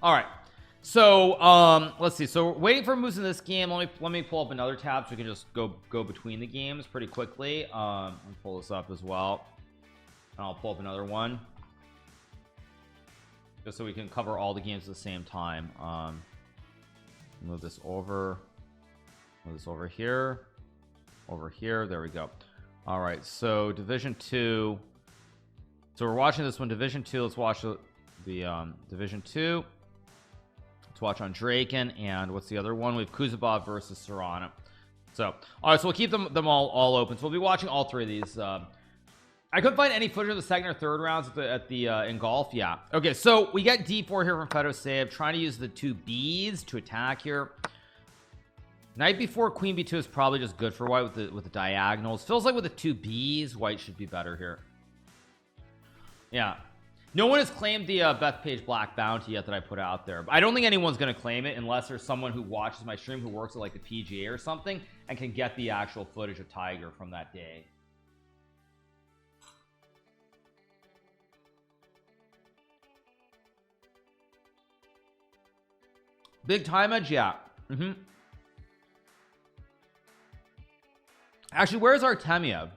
All right. So let's see. So we're waiting for moves in this game. Let me pull up another tab so we can just go between the games pretty quickly. I'll pull this up as well, and I'll pull up another one just so we can cover all the games at the same time. Move this over here, there we go. All right, so Division 2. So we're watching this one, Division 2. Let's watch the Division 2. Let's watch on Draken, and what's the other one? We have Kuzubov versus Serrano. So all right, so we'll keep them all open. So we'll be watching all three of these. I couldn't find any footage of the second or third rounds at the in golf. Yeah, okay, so we get d4 here from Fedoseev, trying to use the 2 Bs to attack here. Knight b4, queen b2 is probably just good for white with the diagonals. Feels like with the 2 Bs, white should be better here. Yeah, no one has claimed the Bethpage Black Bounty yet that I put out there. I don't think anyone's going to claim it unless there's someone who watches my stream who works at like the PGA or something and can get the actual footage of Tiger from that day. Big time edge, yeah. Actually, where's Artemiev?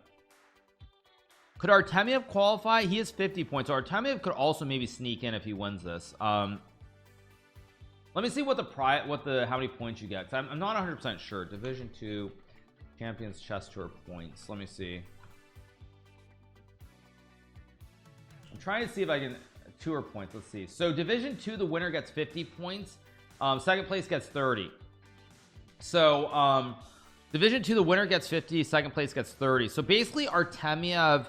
Could Artemiev qualify? He has 50 points. So Artemiev could also maybe sneak in if he wins this. Let me see what how many points you get. I'm not 100% sure. Division 2 Champions Chess Tour points. Let me see. I'm trying to see if I can tour points. Let's see. So Division 2, the winner gets 50 points. Second place gets 30. So Division 2, the winner gets 50, second place gets 30. So basically Artemiev,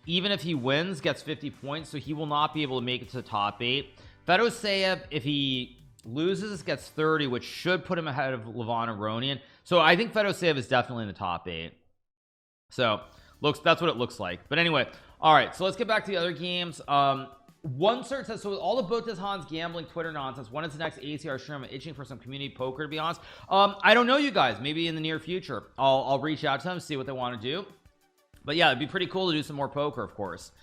even if he wins, gets 50 points, so he will not be able to make it to the top 8. Fedoseev, if he loses, gets 30, which should put him ahead of Levon Aronian. So I think Fedoseev is definitely in the top 8. So that's what it looks like. But anyway, all right, so let's get back to the other games. One search says, so with all the Botas Hans gambling Twitter nonsense, when is the next ACR stream? I'm itching for some community poker, to be honest. I don't know, you guys. Maybe in the near future I'll reach out to them, see what they want to do. But yeah, it'd be pretty cool to do some more poker, of course.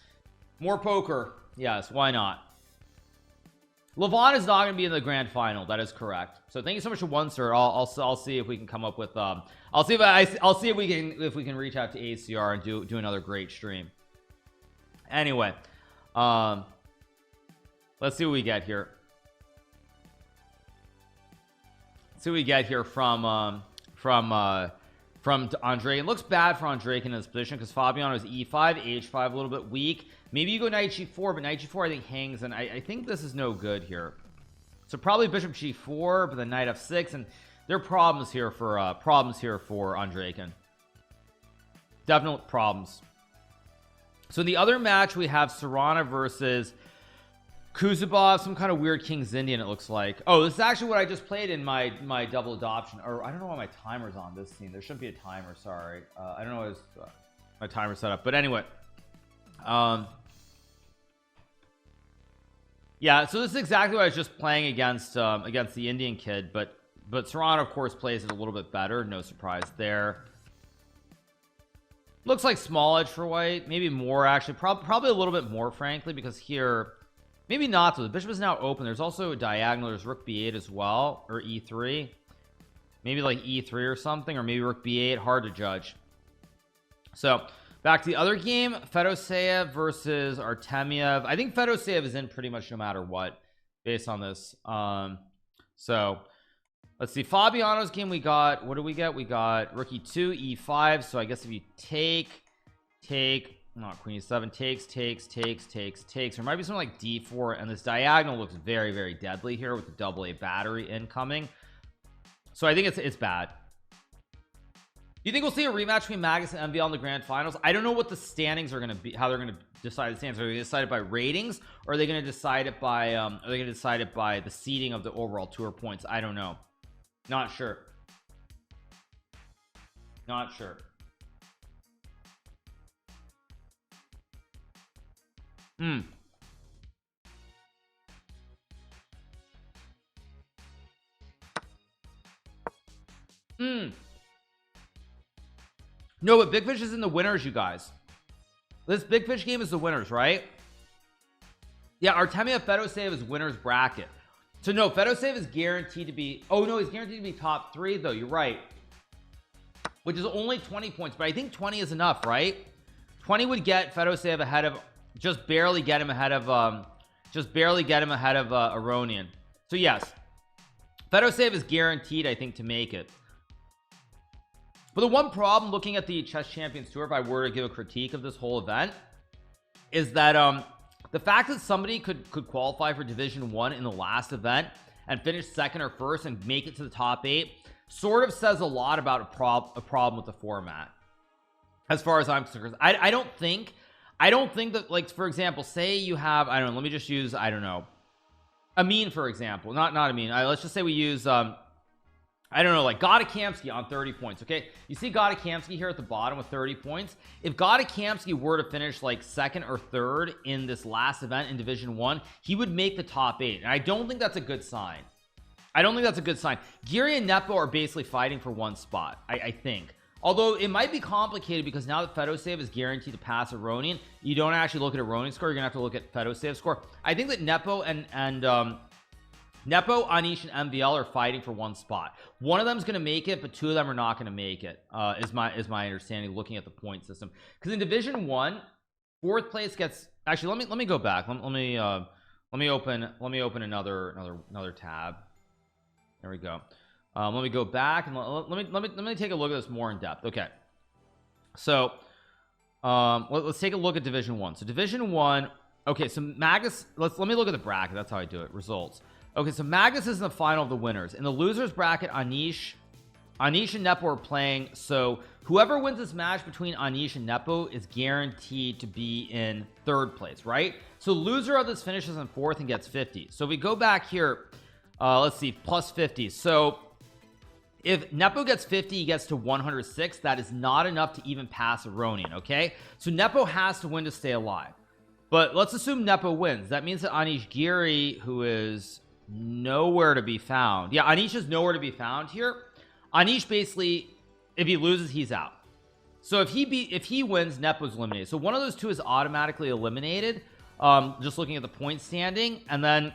More poker, yes, why not? Levon is not going to be in the grand final. That is correct. So thank you so much for one, sir. I'll see if we can come up with I'll see if we can reach out to ACR and do another great stream. Anyway, let's see what we get here. Let's see what we get here from Andre. It looks bad for Andre in his position because Fabiano is e5, h5 a little bit weak. Maybe you go knight g4, but knight g4 I think hangs, and I think this is no good here. So probably bishop g4, but then knight f6, and there are problems here for Andrejkin. Definite problems. So in the other match we have Serrano versus Kuzubov, some kind of weird King's Indian, it looks like. Oh, this is actually what I just played in my double adoption. Or I don't know why my timer's on this scene. There shouldn't be a timer, sorry. I don't know what my timer set up. But anyway. Yeah, so this is exactly what I was just playing against the Indian kid, but Serrano, of course, plays it a little bit better. No surprise there. Looks like small edge for white. Maybe more, actually. Probably a little bit more, frankly, because here... Maybe not, though. The bishop is now open. There's also a diagonal. There's rook b8 as well, or e3. Maybe like e3 or something, or maybe rook b8. Hard to judge. So, back to the other game. Fedoseev versus Artemiev. I think Fedoseev is in pretty much no matter what, based on this. So, let's see. Fabiano's game we got. What do we get? We got rook e2, e5. So, I guess if you take... Not queen e7, takes. There might be something like d4, and this diagonal looks very, very deadly here with the double A battery incoming. So I think it's bad. Do you think we'll see a rematch between Magus and MVL in the grand finals? I don't know what the standings are going to be, how they're going to decide the standings. Are they going to decide it by ratings, or are they going to decide it by the seeding of the overall tour points? I don't know. Not sure. No, but Big Fish is in the winners, you guys. This Big Fish game is the winners, right? Yeah, Artemiev Fedoseev is winners bracket. So no, Fedosave is guaranteed to be, oh no, he's guaranteed to be top 3 though, you're right, which is only 20 points, but I think 20 is enough, right? 20 would get Fedosave ahead of, just barely get him ahead of Aronian. So yes, Fedosave is guaranteed, I think, to make it. But the one problem looking at the Chess Champions Tour, if I were to give a critique of this whole event, is that the fact that somebody could qualify for Division 1 in the last event and finish 2nd or 1st and make it to the top 8 sort of says a lot about a problem with the format, as far as I'm concerned. I don't think that, like, for example, say you have, I don't know, let me just use, I don't know, Amin, for example, not Amin, let's just say we use I don't know, like Godikamsky on 30 points. Okay, you see Godikamsky here at the bottom with 30 points. If Godikamsky were to finish like 2nd or 3rd in this last event in Division 1, he would make the top 8, and I don't think that's a good sign. Giri and Nepo are basically fighting for one spot, I think. Although it might be complicated because now that Fedosave is guaranteed to pass Aronian, you don't actually look at Aronian's score, you're gonna have to look at Fedosave's score. I think that Nepo Nepo, Anish, and MVL are fighting for one spot. One of them is going to make it, but 2 of them are not going to make it, is my understanding looking at the point system. Because in Division 1, 4th place gets, actually let me go back. Let me open another tab. There we go. Let me go back and let me take a look at this more in depth. Okay, so let's take a look at Division 1. So Division 1, okay, so Magus, let me look at the bracket. That's how I do it. Results. Okay, so Magus is in the final of the winners. In the losers bracket, Anish and Nepo are playing. So whoever wins this match between Anish and Nepo is guaranteed to be in 3rd place, right? So loser of this finishes in 4th and gets 50. So we go back here, let's see, plus 50. So if Nepo gets 50, he gets to 106. That is not enough to even pass Aronian, okay? So Nepo has to win to stay alive. But let's assume Nepo wins. That means that Anish Giri, who is nowhere to be found, yeah, Anish is nowhere to be found here. Anish basically, if he loses, he's out. So if he wins, Nepo's eliminated. So one of those 2 is automatically eliminated, just looking at the point standing. And then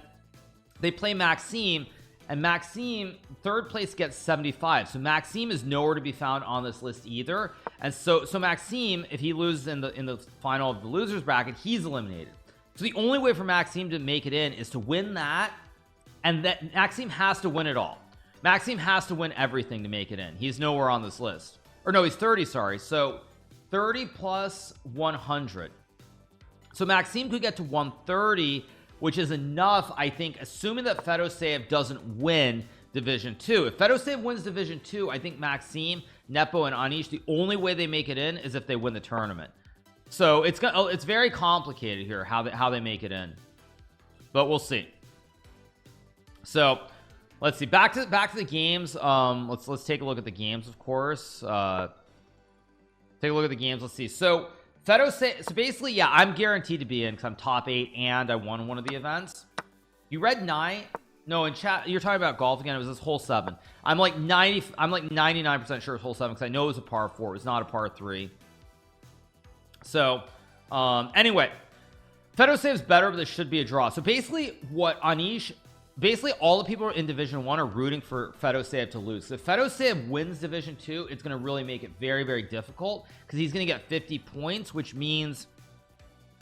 they play Maxime, and Maxime, 3rd place, gets 75. So Maxime is nowhere to be found on this list either. And so Maxime, if he loses in the final of the losers bracket, he's eliminated. So the only way for Maxime to make it in is to win that, and that Maxime has to win it all. Maxime has to win everything to make it in. He's nowhere on this list. Or no, he's 30, sorry. So 30 plus 100. So Maxime could get to 130, which is enough, I think, assuming that Fedosave doesn't win Division 2. If Fedosave wins Division 2, I think Maxime, Nepo, and Anish, the only way they make it in is if they win the tournament. So it's very complicated here how they make it in, but we'll see. So let's see, back to the games. Let's take a look at the games, of course. Take a look at the games. Let's see. So Fedosave, so basically, yeah, I'm guaranteed to be in because I'm top 8 and I won one of the events. You read 9? No, in chat you're talking about golf again. It was this hole 7. I'm like 99% sure it's hole 7 because I know it was a par 4. It's not a par 3. So anyway, Fedosave's better, but this should be a draw. So basically what Anish, basically all the people in Division 1 are rooting for Fedosave to lose. So if Fedosave wins Division 2, it's going to really make it very, very difficult because he's going to get 50 points, which means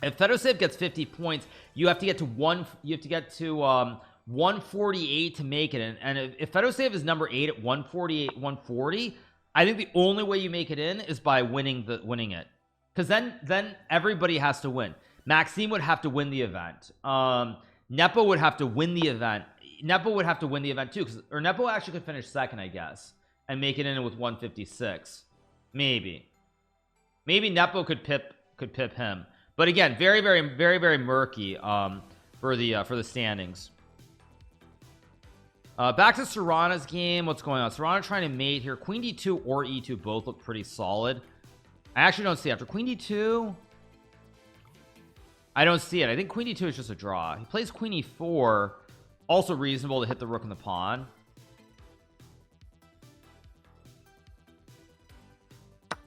if Fedosave gets 50 points, you have to get to 148 to make it. And if Fedosave is number 8 at 148, 140, I think the only way you make it in is by winning it. Because then everybody has to win. Maxime would have to win the event. Nepo would have to win the event. Nepo would have to win the event too, or Nepo actually could finish 2nd, I guess, and make it in with 156. Maybe Nepo could pip him. But again, very, very, very, very murky for the standings. Back to Serrana's game. What's going on? Serrana trying to mate here. Queen d2 or e2 both look pretty solid. I actually don't see after Queen d2. I don't see it. I think Queen d2 is just a draw. He plays Queen e4, also reasonable to hit the rook and the pawn.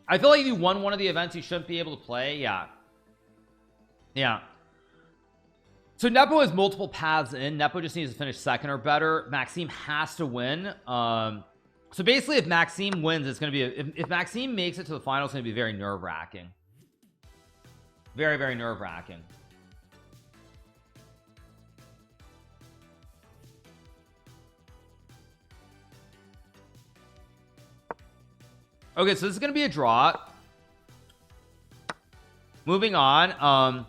I feel like if you won one of the events you shouldn't be able to play. Yeah. So Nepo has multiple paths in. Nepo just needs to finish second or better. Maxime has to win. So basically, if Maxime wins, it's going to be if Maxime makes it to the final, it's going to be very nerve-wracking. Very, very nerve-wracking. Okay, so this is going to be a draw. Moving on.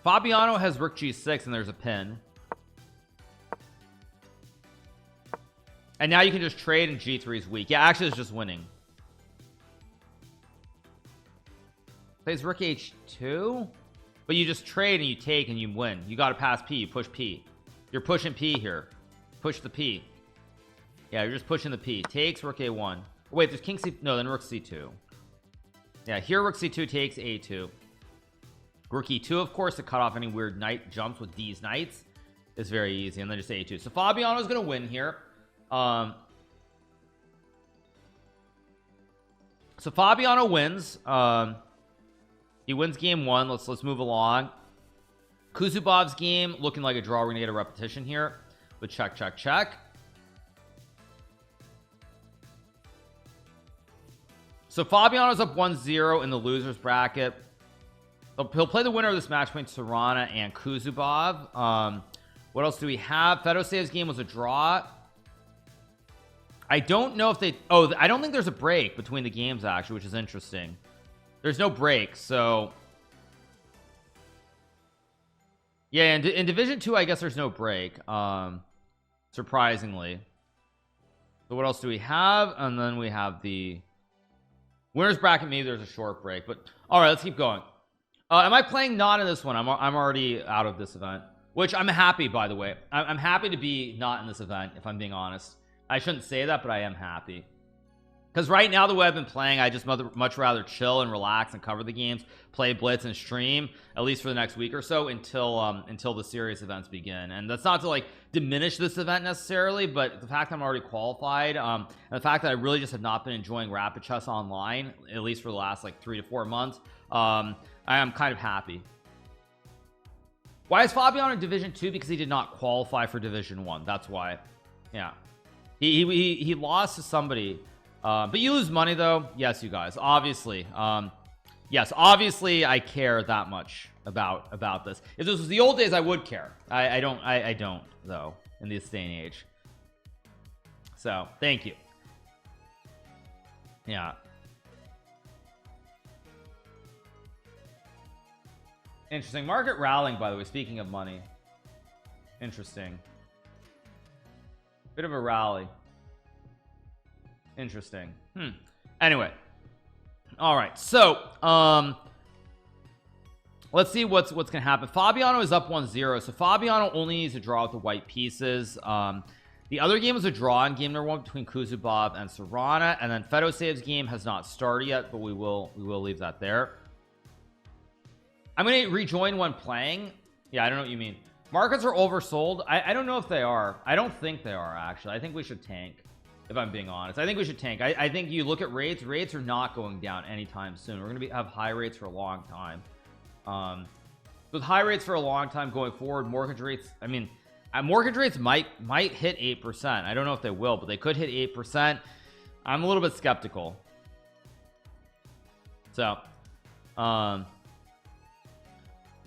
Fabiano has rook g6 and there's a pin. And now you can just trade and g3 is weak. Yeah, actually it's just winning. Plays rook h2, but you just trade and you take and you win. You got to pass p, you push p. You're pushing p here. Push the p. Yeah, you're just pushing the p. Takes rook a1. Wait, there's king c. No, then rook c2. Yeah, here rook c2 takes a2. Rook e2, of course, to cut off any weird knight jumps with these knights is very easy, and then just a2. So Fabiano's gonna win here. So Fabiano wins. He wins game one. Let's move along. Kuzubov's game looking like a draw. We're gonna get a repetition here, but check. So Fabiano's up 1-0 in the losers bracket. He'll play the winner of this match between Serrana and Kuzubov. What else do we have? Fedosev's game was a draw. I don't know if they... Oh, I don't think there's a break between the games, actually, which is interesting. There's no break, so... Yeah, in Division 2, I guess there's no break. Surprisingly. So what else do we have? And then we have the... Winners bracket, maybe there's a short break. But, alright, let's keep going. Am I playing not in this one? I'm already out of this event, which I'm happy, by the way. I'm happy to be not in this event, if I'm being honest. I shouldn't say that, but I am happy. Because right now, the way I've been playing, I just much rather chill and relax and cover the games, play Blitz and stream, at least for the next week or so, until the serious events begin. And that's not to, like, diminish this event necessarily, but the fact that I'm already qualified, and the fact that I really just have not been enjoying Rapid Chess Online, at least for the last, like, 3 to 4 months, I am kind of happy. Why is Fabiano in Division 2? Because he did not qualify for Division 1. That's why. Yeah. He lost to somebody. But you lose money, though. Yes, you guys. Obviously. Yes, obviously I care that much about this. If this was the old days, I would care. I don't, though, in this day and age. So, thank you. Yeah. Interesting. Market rallying, by the way, speaking of money. Interesting. Bit of a rally. Interesting. Anyway. All right. So, let's see what's going to happen. Fabiano is up 1-0. So Fabiano only needs to draw with the white pieces. The other game was a draw in game number 1 between Kuzubov and Serrana, and then Fedosev's game has not started yet, but we will leave that there. I'm going to rejoin when playing. Yeah, I don't know what you mean. Markets are oversold. I don't know if they are. I don't think they are, actually. I think we should tank, if I'm being honest. I think we should tank. I think you look at rates. Rates are not going down anytime soon. We're going to have high rates for a long time. With high rates for a long time going forward, mortgage rates, I mean, mortgage rates might hit 8%. I don't know if they will, but they could hit 8%. I'm a little bit skeptical. So,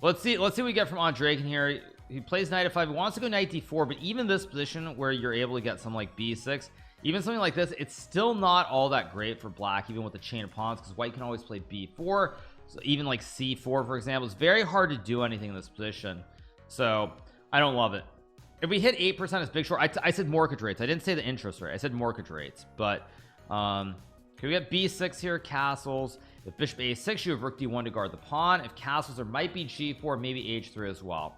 let's see what we get from Andrei here. He plays knight f5. He wants to go knight d4, but even this position where you're able to get some like b6, even something like this, it's still not all that great for black, even with the chain of pawns, because white can always play b4. So even like c4, for example, it's very hard to do anything in this position. So I don't love it. If we hit 8% as big short, I said mortgage rates. I didn't say the interest rate. I said mortgage rates. But can we get b6 here? Castles. If bishop a6, you have rook d1 to guard the pawn. If castles, there might be g4, maybe h3 as well.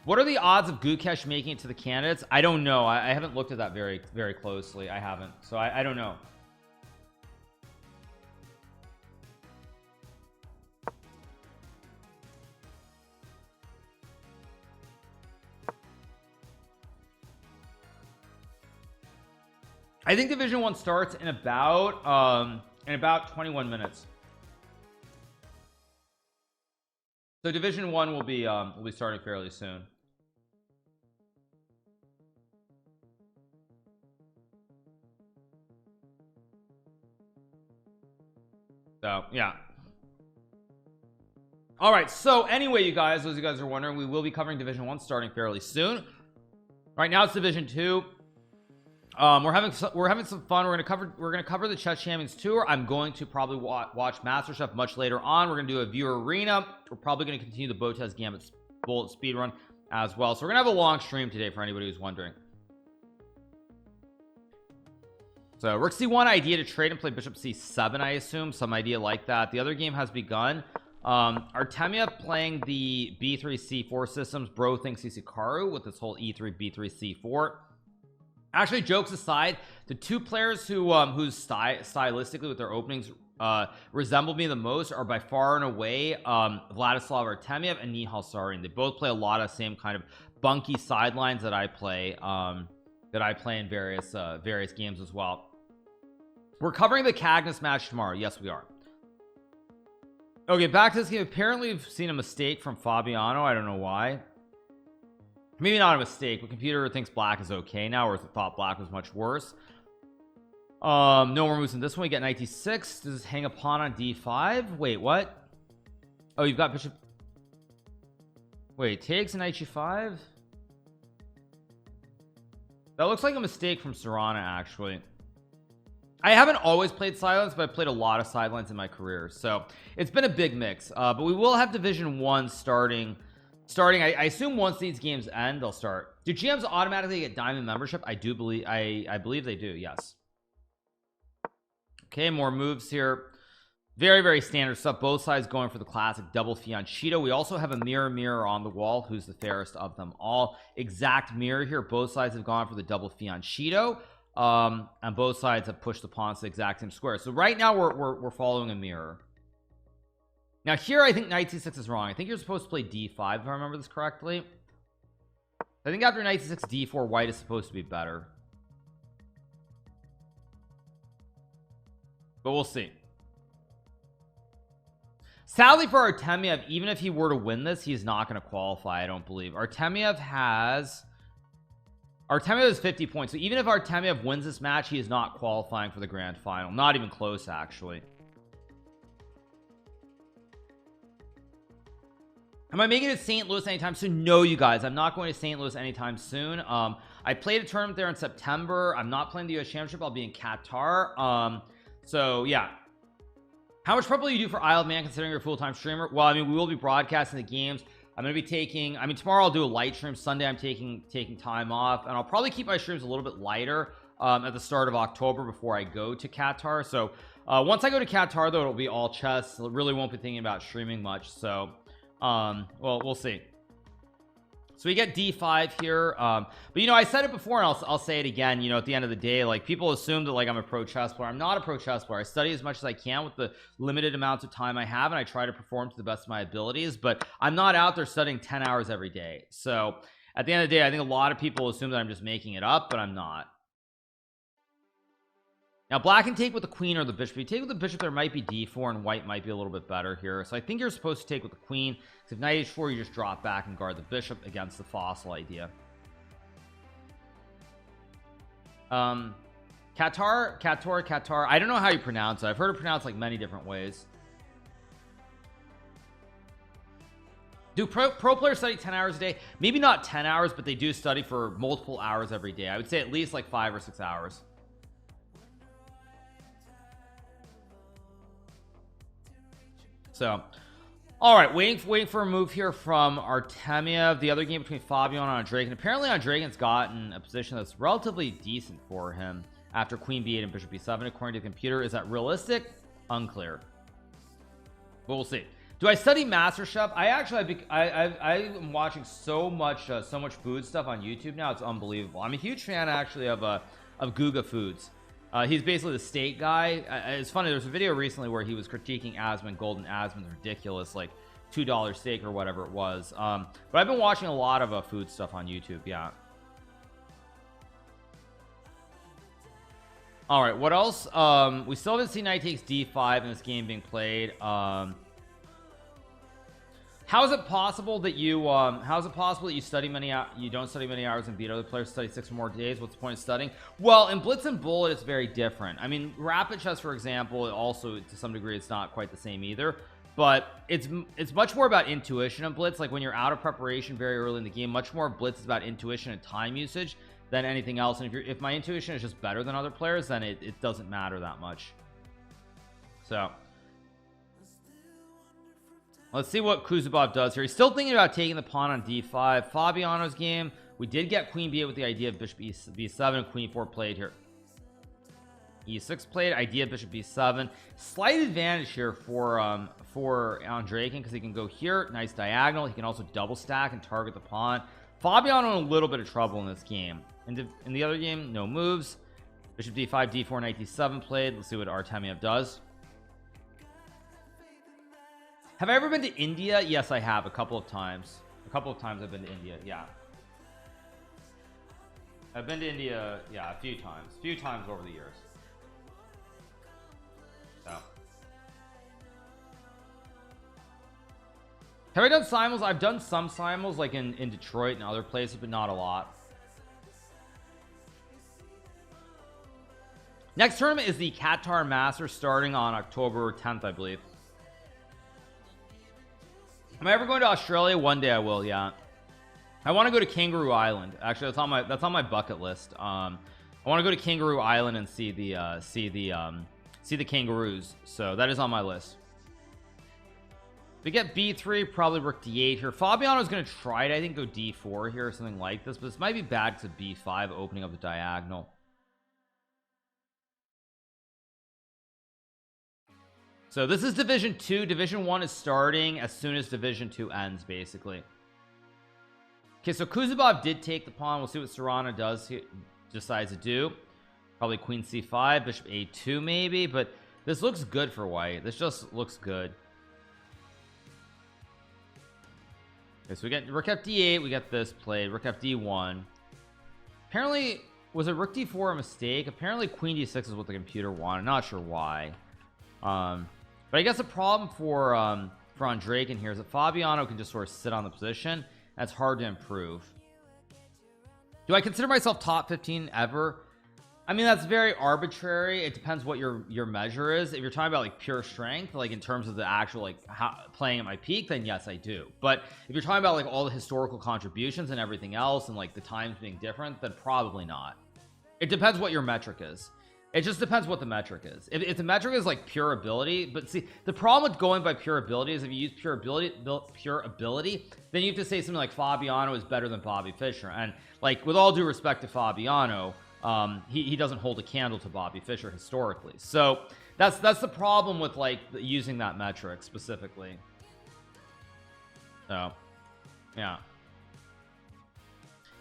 What are the odds of Gukesh making it to the candidates? I don't know. I haven't looked at that very, very closely. I haven't. So I don't know. I think Division 1 starts in about 21 minutes. So Division 1 will be starting fairly soon. So yeah. All right, so anyway, you guys, as you guys are wondering, we will be covering Division 1 starting fairly soon. Right now it's Division 2. We're having some fun. We're gonna cover the Chess Champions Tour. I'm going to probably watch MasterChef much later on. We're gonna do a viewer arena. We're probably gonna continue the Botez Gambit Bullet speed run as well. So we're gonna have a long stream today for anybody who's wondering. So Rook C1 idea to trade and play Bishop C7, I assume, some idea like that. The other game has begun. Artemiev playing the B3 C4 systems. Bro thinks he's Hikaru with this whole E3 B3 C4. Actually, jokes aside, the two players who stylistically with their openings resemble me the most are by far and away Vladislav Artemiev and Nihal Sarin. They both play a lot of same kind of bunky sidelines that I play in various games as well. We're covering the Cagnus match tomorrow. Yes, we are. Okay, back to this game. Apparently we've seen a mistake from Fabiano. I don't know why. Maybe not a mistake, but computer thinks black is okay now, or thought black was much worse. No more moves in this one. We get knight d6. Does this hang a pawn on d5? Wait, what? Oh, you've got bishop. Wait, takes knight g5. That looks like a mistake from Serrana, actually. I haven't always played sidelines, but I've played a lot of sidelines in my career, so it's been a big mix. But we will have Division 1 starting I assume once these games end, they'll start. Do GMs automatically get diamond membership? I believe they do, yes. Okay, more moves here. Very standard stuff. Both sides going for the classic double fianchetto. We also have a mirror on the wall. Who's the fairest of them all? Exact mirror here. Both sides have gone for the double fianchetto. And both sides have pushed the pawns to the exact same square. So right now we're following a mirror. Now here I think knight c6 is wrong. I think you're supposed to play d5 if I remember this correctly. I think after knight c6 d4 white is supposed to be better, but we'll see. Sadly for Artemiev, even if he were to win this, he's not going to qualify. I don't believe Artemiev has 50 points, so even if Artemiev wins this match, he is not qualifying for the grand final. Not even close, actually. Am I making it to St. Louis anytime soon? No, you guys, I'm not going to St. Louis anytime soon. I played a tournament there in September. I'm not playing the US Championship. I'll be in Qatar. So yeah. How much prep will you do for Isle of Man considering you're a full-time streamer? Well, I mean, we will be broadcasting the games. I'm going to be taking, tomorrow I'll do a light stream. Sunday I'm taking time off, and I'll probably keep my streams a little bit lighter at the start of October before I go to Qatar. So once I go to Qatar, though, it'll be all chess. I really won't be thinking about streaming much. So well, we'll see. So we get d5 here, but you know, I said it before and I'll say it again. You know, at the end of the day, like, people assume that like I'm a pro chess player. I'm not a pro chess player. I study as much as I can with the limited amounts of time I have, and I try to perform to the best of my abilities, but I'm not out there studying 10 hours every day. So at the end of the day, I think a lot of people assume that I'm just making it up, but I'm not. Now black can take with the queen or the bishop. If you take with the bishop, there might be d4, and white might be a little bit better here. So I think you're supposed to take with the queen, because if knight h4, you just drop back and guard the bishop against the fossil idea. Qatar. I don't know how you pronounce it. I've heard it pronounced like many different ways. Do pro players study 10 hours a day? Maybe not 10 hours, but they do study for multiple hours every day. I would say at least like 5 or 6 hours. So, all right, waiting for a move here from Artemiev. The other game between Fabian and Andregan. Apparently Andregan's gotten a position that's relatively decent for him after queen b8 and bishop b7 according to the computer. Is that realistic? Unclear, but we'll see. Do I study MasterChef? I'm watching so much food stuff on YouTube now. It's unbelievable. I'm a huge fan actually of Guga Foods. He's basically the steak guy. It's funny, there's a video recently where he was critiquing Asman. Golden Asman's ridiculous, like $2 steak or whatever it was. But I've been watching a lot of food stuff on YouTube. Yeah. All right, what else? We still haven't seen knight takes d5 in this game being played. How is it possible that you study many you don't study many hours and beat other players, study 6 or more days? What's the point of studying? Well, in Blitz and Bullet it's very different. I mean, rapid chess, for example, also to some degree it's not quite the same either, but it's much more about intuition in Blitz. Like when you're out of preparation very early in the game, much more of Blitz is about intuition and time usage than anything else. And if my intuition is just better than other players, then it doesn't matter that much. So let's see what Kuzubov does here. He's still thinking about taking the pawn on d5. Fabiano's game, we did get queen b8 with the idea of bishop b7 and queen 4 played here. e6 played, idea bishop b7. Slight advantage here for Andreikin because he can go here, nice diagonal. He can also double stack and target the pawn. Fabiano in a little bit of trouble in this game. In the other game, no moves. Bishop d5, d4, knight d7 played. Let's see what Artemiev does. Have I ever been to India? Yes, I have, a couple of times. A couple of times I've been to India, yeah. I've been to India, yeah, a few times over the years. So. Have I done simuls? I've done some simuls, like in Detroit and other places, but not a lot. Next tournament is the Qatar Masters starting on October 10th, I believe. Am I ever going to Australia? One day I will, yeah. I want to go to Kangaroo Island. Actually, that's on my bucket list. I want to go to Kangaroo Island and see the kangaroos. So that is on my list. We get b3, probably rook d8 here. Fabiano's going to try it, I think, go d4 here or something like this, but this might be bad because of b5 opening up the diagonal. So this is division 2. Division 1 is starting as soon as division 2 ends, basically. Okay, so Kuzubov did take the pawn. We'll see what Serrano decides to do. Probably queen c5, bishop a2 maybe, but this looks good for white. This just looks good. Okay, so we get rook f d8. We got this played. Rook f d1. Apparently, was it rook d4 a mistake? Apparently queen d6 is what the computer wanted. Not sure why. But I guess the problem for Andreikin here is that Fabiano can just sort of sit on the position. That's hard to improve. Do I consider myself top 15 ever? I mean, that's very arbitrary. It depends what your measure is. If you're talking about like pure strength, like in terms of the actual like playing at my peak, then yes, I do. But if you're talking about like all the historical contributions and everything else and like the times being different, then probably not. It depends what your metric is. It just depends what the metric is. If the metric is like pure ability, but see, the problem with going by pure ability is if you use pure ability, then you have to say something like Fabiano is better than Bobby Fischer. And like, with all due respect to Fabiano, he doesn't hold a candle to Bobby Fischer historically. So that's the problem with like using that metric specifically. So, yeah.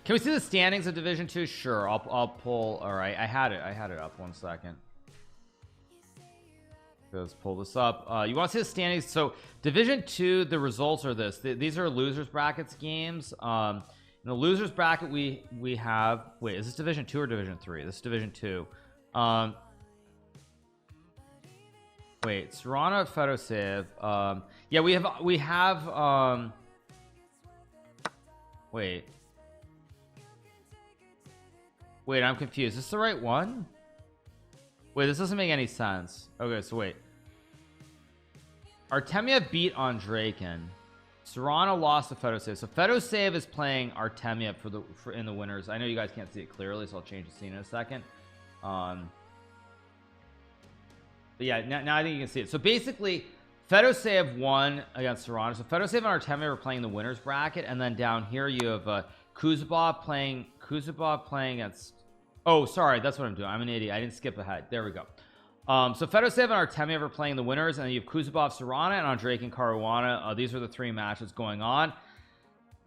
Can we see the standings of Division 2? Sure, I'll pull. All right, I had it up. 1 second. Let's pull this up. You want to see the standings? So Division 2, the results are this. These are losers brackets games. In the losers bracket, we have. Wait, is this Division 2 or Division 3? This is Division 2. Wait, Serrano, Fedoseev. Yeah, we have. Wait, I'm confused. Is this the right one? Wait, this doesn't make any sense. Okay, so wait. Artemiev beat Andreikin. Serrano lost to Fedoseev. So Fedoseev is playing Artemiev in the winners. I know you guys can't see it clearly, so I'll change the scene in a second. But yeah, now I think you can see it. So basically, Fedoseev won against Serrano. So Fedoseev and Artemiev are playing the winners bracket, and then down here you have Kuzubov playing against. Oh, sorry, that's what I'm doing. I'm an idiot. I didn't skip ahead. There we go. So Fedoseev and Artemiev are playing the winners, and then you have Kuzubov, Serrano, and Andreikin, Caruana. These are the 3 matches going on.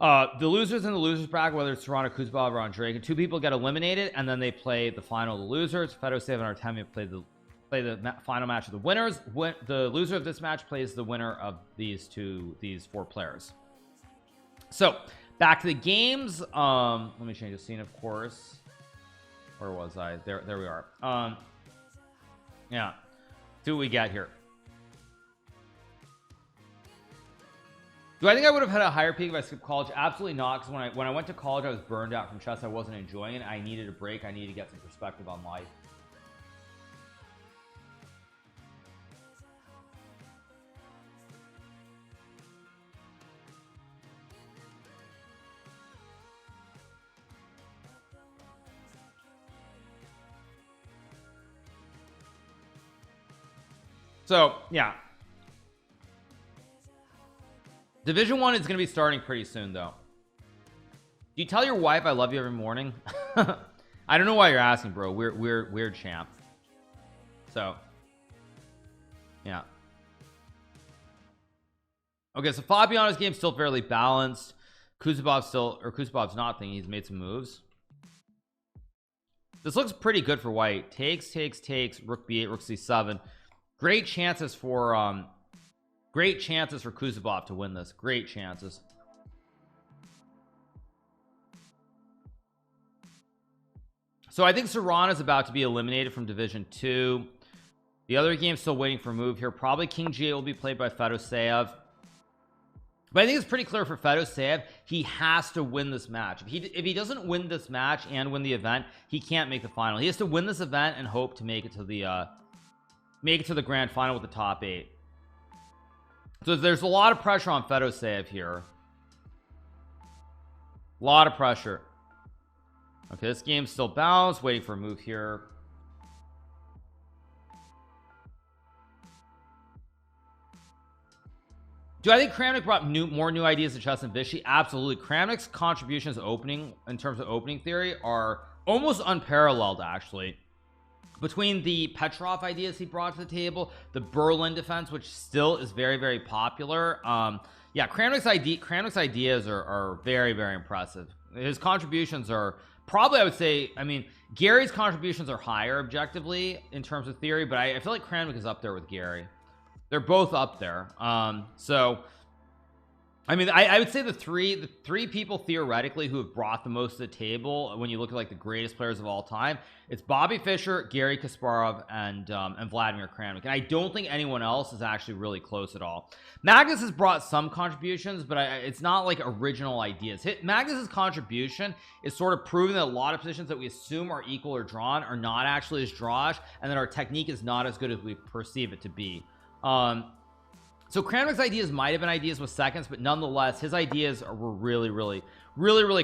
The losers in the losers bracket, whether it's Serrano, Kuzubov, or Andreikin, 2 people get eliminated, and then they play the final of the losers. Fedoseev and Artemiev play the final match of the winners. The loser of this match plays the winner of these 4 players. So back to the games. Let me change the scene, of course. Where was I? There we are. Yeah, see what we got here. Do I think I would have had a higher peak if I skipped college? Absolutely not, because when I went to college, I was burned out from chess. I wasn't enjoying it. I needed a break. I needed to get some perspective on life. So yeah, Division 1 is going to be starting pretty soon, though. Do you tell your wife I love you every morning? I don't know why you're asking, bro. Weird champ. So yeah. Okay, so Fabiano's game's still fairly balanced. Kuzubov's not thinking. He's made some moves. This looks pretty good for white. Takes, rook b8, rook c7. Great chances for Kuzubov to win this. Great chances. So I think Serrano is about to be eliminated from Division 2. The other game's still waiting for a move here. Probably King G8 will be played by Fedoseev. But I think it's pretty clear for Fedoseev, he has to win this match. If he doesn't win this match and win the event, he can't make the final. He has to win this event and hope to make it to the grand final with the top 8. So there's a lot of pressure on Fedoseev here. A lot of pressure. Okay, this game's still balanced, waiting for a move here. Do I think Kramnik brought more new ideas to chess than Vichy? Absolutely. Kramnik's contributions in terms of opening theory are almost unparalleled, actually. Between the Petrov ideas he brought to the table, the Berlin defense, which still is very, very popular. Yeah, Kramnik's ideas are very, very impressive. His contributions are probably, I would say, I mean, Gary's contributions are higher objectively in terms of theory, but I feel like Kramnik is up there with Gary. They're both up there. So I mean, I would say the three people theoretically who have brought the most to the table when you look at like the greatest players of all time, it's Bobby Fischer, Gary Kasparov, and Vladimir Kramnik. And I don't think anyone else is actually really close at all. Magnus has brought some contributions, but it's not like original ideas. Magnus's contribution is sort of proving that a lot of positions that we assume are equal or drawn are not actually as drawish, and that our technique is not as good as we perceive it to be. So Kramnik's ideas might have been ideas with seconds, but nonetheless his ideas were really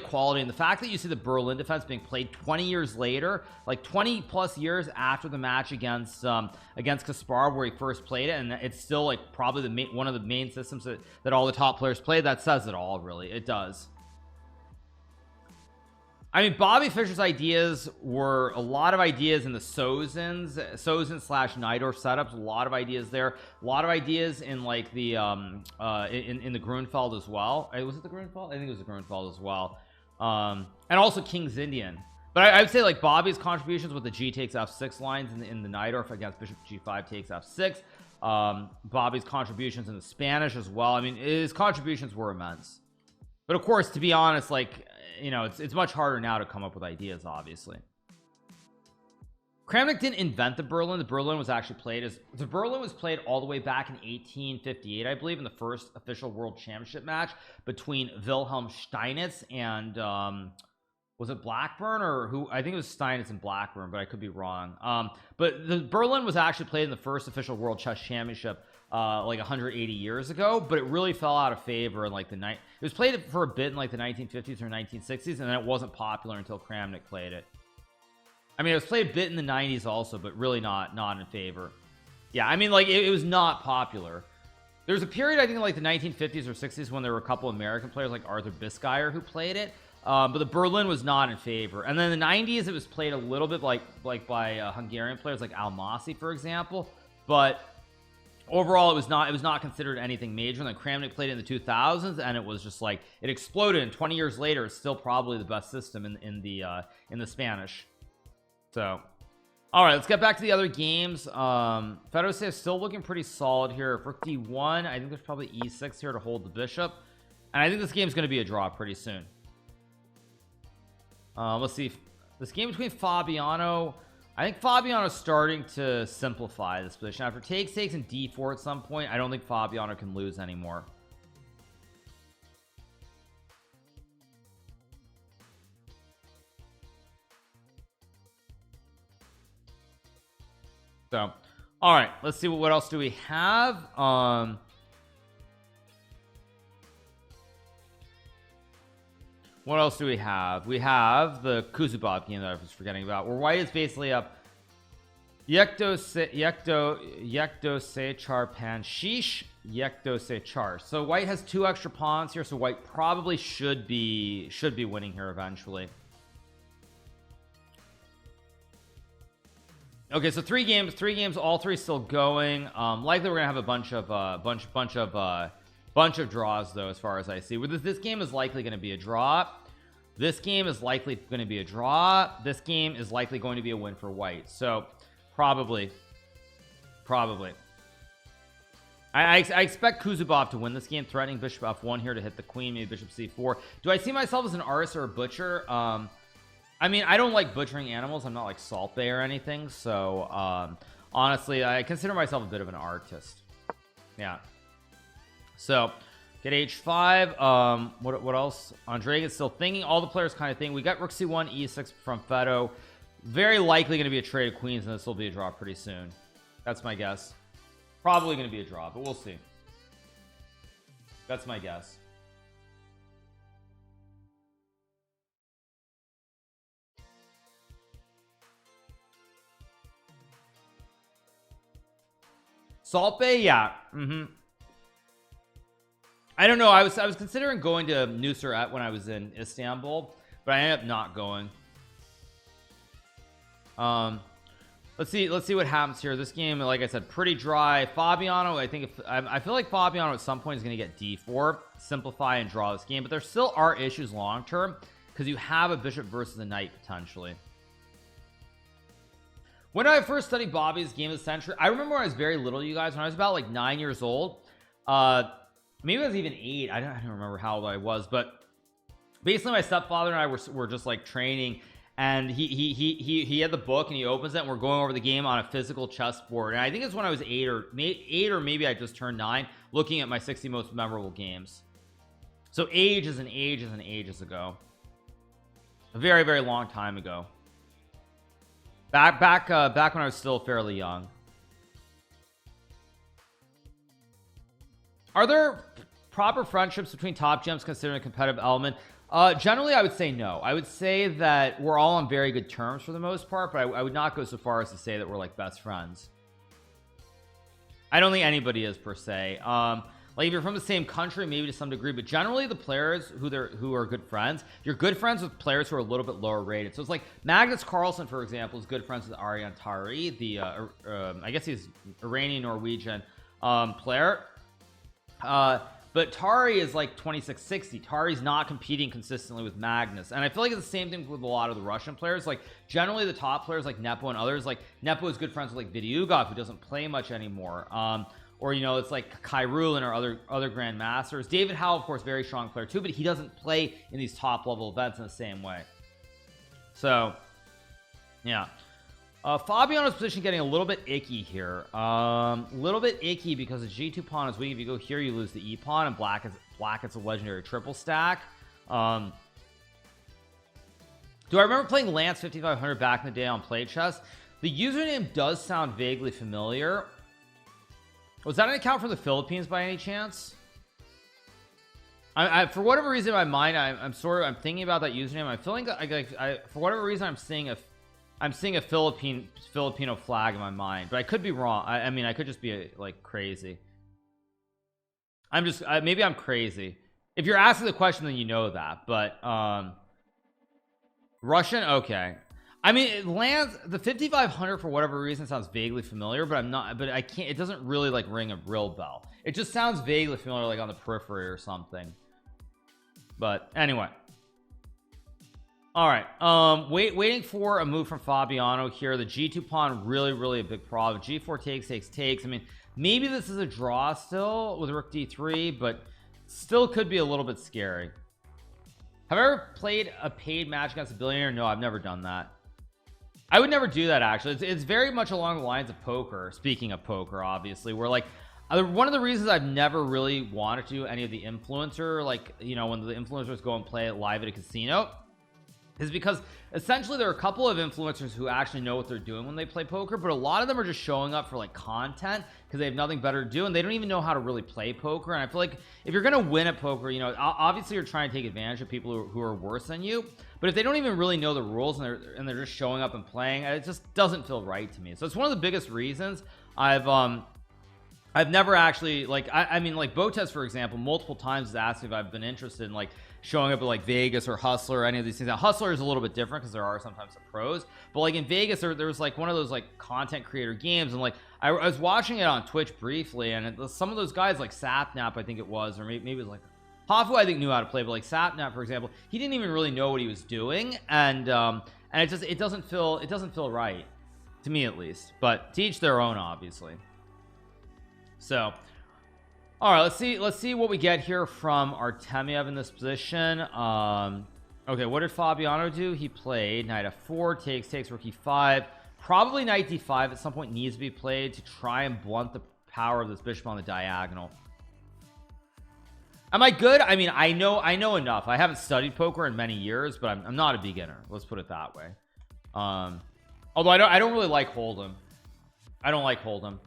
quality. And the fact that you see the Berlin defense being played 20 years later, like 20 plus years after the match against Kasparov where he first played it, and it's still like probably one of the main systems that all the top players play, that says it all. Really, it does. I mean, Bobby Fischer's ideas were a lot of ideas in the Sozin / Najdorf setups. A lot of ideas there. A lot of ideas in like the in the Grunfeld as well. Was it the Grunfeld? I think it was the Grunfeld as well. And also King's Indian. But I would say like Bobby's contributions with the G takes f6 lines in the Najdorf against Bishop G5 takes f6. Bobby's contributions in the Spanish as well. I mean, his contributions were immense. But of course, to be honest, like, you know, it's much harder now to come up with ideas, obviously. Kramnik didn't invent the Berlin. The Berlin was actually played all the way back in 1858, I believe, in the first official world championship match between Wilhelm Steinitz and was it Blackburn, or who? I think it was Steinitz and Blackburn, but I could be wrong. But the Berlin was actually played in the first official world chess championship like 180 years ago, but it really fell out of favor in like it was played for a bit in like the 1950s or 1960s, and then it wasn't popular until Kramnik played it. I mean, it was played a bit in the 90s also, but really not in favor. Yeah, I mean, like it was not popular. There was a period, I think, in like the 1950s or 60s when there were a couple American players like Arthur Biscayr who played it, but the Berlin was not in favor. And then in the 90s it was played a little bit like by Hungarian players like Almasi, for example, but overall it was not considered anything major. And then Kramnik played it in the 2000s, and it was just like it exploded, and 20 years later it's still probably the best system in the Spanish. So all right, let's get back to the other games. Fedoseev is still looking pretty solid here. Rook d1, I think there's probably e6 here to hold the bishop, and I think this game's going to be a draw pretty soon. Let's see, this game between Fabiano, I think Fabiano's starting to simplify this position. After takes and d4 at some point, I don't think Fabiano can lose anymore. So all right, let's see what else do we have. What else do we have? We have the Kuzubov game that I was forgetting about, where white is basically up Yekto se char pan shish Yekto se char. So white has 2 extra pawns here, so white probably should be winning here eventually. Okay, so 3 games, all 3 still going. Likely we're gonna have a bunch of draws though, as far as I see. This game is likely going to be a draw. This game is likely going to be a draw. This game is likely going to be a win for white. So probably I expect Kuzubov to win this game, threatening bishop f1 here to hit the queen, maybe bishop c4. Do I see myself as an artist or a butcher? I mean, I don't like butchering animals. I'm not like Salt Bae or anything, so honestly I consider myself a bit of an artist. Yeah. So get h5. What else? Andre is still thinking. All the players kind of think. We got rook c1, e6 from Fedo. Very likely going to be a trade of queens, and this will be a draw pretty soon. That's my guess. Probably going to be a draw, but we'll see. That's my guess. Salt Bae, yeah. I don't know. I was considering going to Nusret when I was in Istanbul, but I ended up not going. Let's see what happens here. This game, like I said, pretty dry. Fabiano, I feel like Fabiano at some point is going to get d4, simplify and draw this game, but there still are issues long term because you have a bishop versus a knight potentially. When I first studied Bobby's Game of the Century, I remember when I was very little, you guys, when I was about like 9 years old, maybe I was even 8. I don't remember how old I was, but basically my stepfather and I were just like training, and he had the book and he opens it and we're going over the game on a physical chessboard, and I think it's when I was 8 or maybe I just turned 9, looking at my 60 most memorable games. So ages ago, a very, very long time ago. Back when I was still fairly young. Are there proper friendships between top gems considering a competitive element? Generally I would say no. I would say that we're all on very good terms for the most part, but I would not go so far as to say that we're like best friends. I don't think anybody is per se. Like if you're from the same country, maybe to some degree, but generally the players who are good friends, you're good friends with players who are a little bit lower rated. So it's like Magnus Carlsen, for example, is good friends with Aryan Tari, the I guess he's Iranian Norwegian player, but Tari is like 2660. Tari's not competing consistently with Magnus, and I feel like it's the same thing with a lot of the Russian players. Like generally the top players like Nepo and others, like Nepo is good friends with like Vidyugov, who doesn't play much anymore, or you know, it's like Kyrulin or other grandmasters. David Howe, of course, very strong player too, but he doesn't play in these top level events in the same way. So yeah, Fabiano's position getting a little bit icky here, a little bit icky because the g2 pawn is weak. If you go here, you lose the e pawn, and black it's a legendary triple stack. Do I remember playing Lance 5500 back in the day on Play Chess? The username does sound vaguely familiar. Was that an account from the Philippines by any chance? I for whatever reason in my mind, I'm thinking about that username. I'm feeling for whatever reason I'm seeing a Filipino flag in my mind, but I could be wrong. I mean, I could just be like crazy. Maybe I'm crazy. If you're asking the question, then you know that. But Russian, okay. I mean, Lance, the 5500 for whatever reason sounds vaguely familiar, but I can't, it doesn't really like ring a real bell. It just sounds vaguely familiar, like on the periphery or something. But anyway, all right, waiting for a move from Fabiano here. The g2 pawn, really a big problem. g4 takes. I mean, maybe this is a draw still with rook d3, but still could be a little bit scary. Have I ever played a paid match against a billionaire? No, I've never done that. I would never do that, actually. It's very much along the lines of poker. Speaking of poker, obviously, where like one of the reasons I've never really wanted to do any of the influencer, like, you know, when the influencers go and play it live at a casino, is because essentially there are a couple of influencers who actually know what they're doing when they play poker, but a lot of them are just showing up for like content because they have nothing better to do and they don't even know how to really play poker. And I feel like if you're gonna win at poker, you know, obviously you're trying to take advantage of people who are worse than you, but if they don't even really know the rules and they're just showing up and playing, it just doesn't feel right to me. So it's one of the biggest reasons I've never actually like I mean like Botes for example multiple times has asked me if I've been interested in like showing up at like Vegas or Hustler or any of these things. Now Hustler is a little bit different because there are sometimes some pros, but like in Vegas there was like one of those like content creator games, and like I was watching it on Twitch briefly, and some of those guys like Sapnap I think it was, or maybe it was like Hafu I think knew how to play, but like Sapnap for example, he didn't even really know what he was doing, and it doesn't feel right to me at least, but to each their own obviously. So all right, let's see what we get here from Artemiev in this position. Okay, what did Fabiano do? He played knight f4, takes rook e5, probably knight d5 at some point needs to be played to try and blunt the power of this bishop on the diagonal. Am I good? I mean, I know enough. I haven't studied poker in many years, but I'm not a beginner, let's put it that way. Although I don't really like Hold'em. I don't like Hold'em.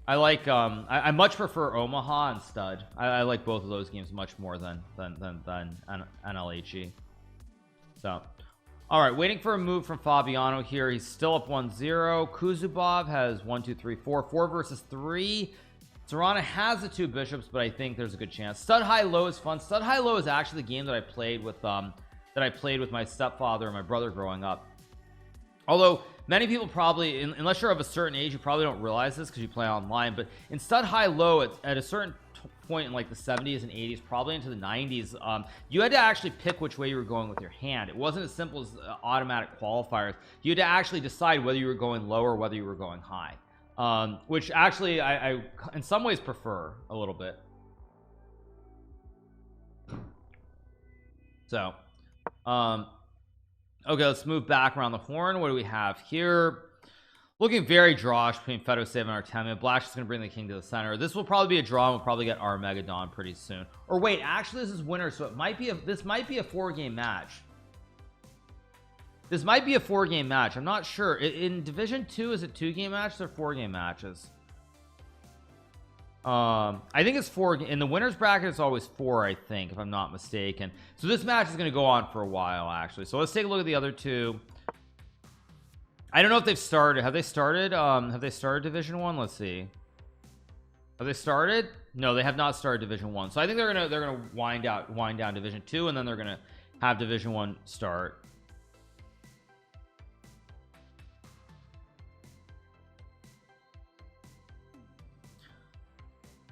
I like I much prefer Omaha and Stud. I like both of those games much more than NLHE. So all right, waiting for a move from Fabiano here. He's still up 1-0. Kuzubov has 1 2 3 4 versus 3. Serrana has the 2 bishops, but I think there's a good chance. Stud high low is fun. Stud high low is actually the game that I played with my stepfather and my brother growing up. Although many people probably, unless you're of a certain age, you probably don't realize this because you play online, but in stud high low at a certain point in like the 70s and 80s, probably into the 90s, you had to actually pick which way you were going with your hand. It wasn't as simple as automatic qualifiers. You had to actually decide whether you were going low or whether you were going high, which actually I in some ways prefer a little bit. So okay, let's move back around the horn. What do we have here? Looking very drawish between Fedosave and Artemiev. Black's just going to bring the king to the center. This will probably be a draw, and we'll probably get Armageddon pretty soon. Or wait, actually this is winner, so it might be this might be a 4-game match. This might be a 4-game match. I'm not sure. In Division 2, is it 2-game matches or 4-game matches? I think it's 4 in the winners bracket. It's always 4, I think, if I'm not mistaken. So this match is going to go on for a while actually. So let's take a look at the other two. I don't know if they've started. Have they started Division 1? Let's see. Have they started? No, they have not started Division 1. So I think they're gonna wind down Division 2, and then they're gonna have Division 1 start.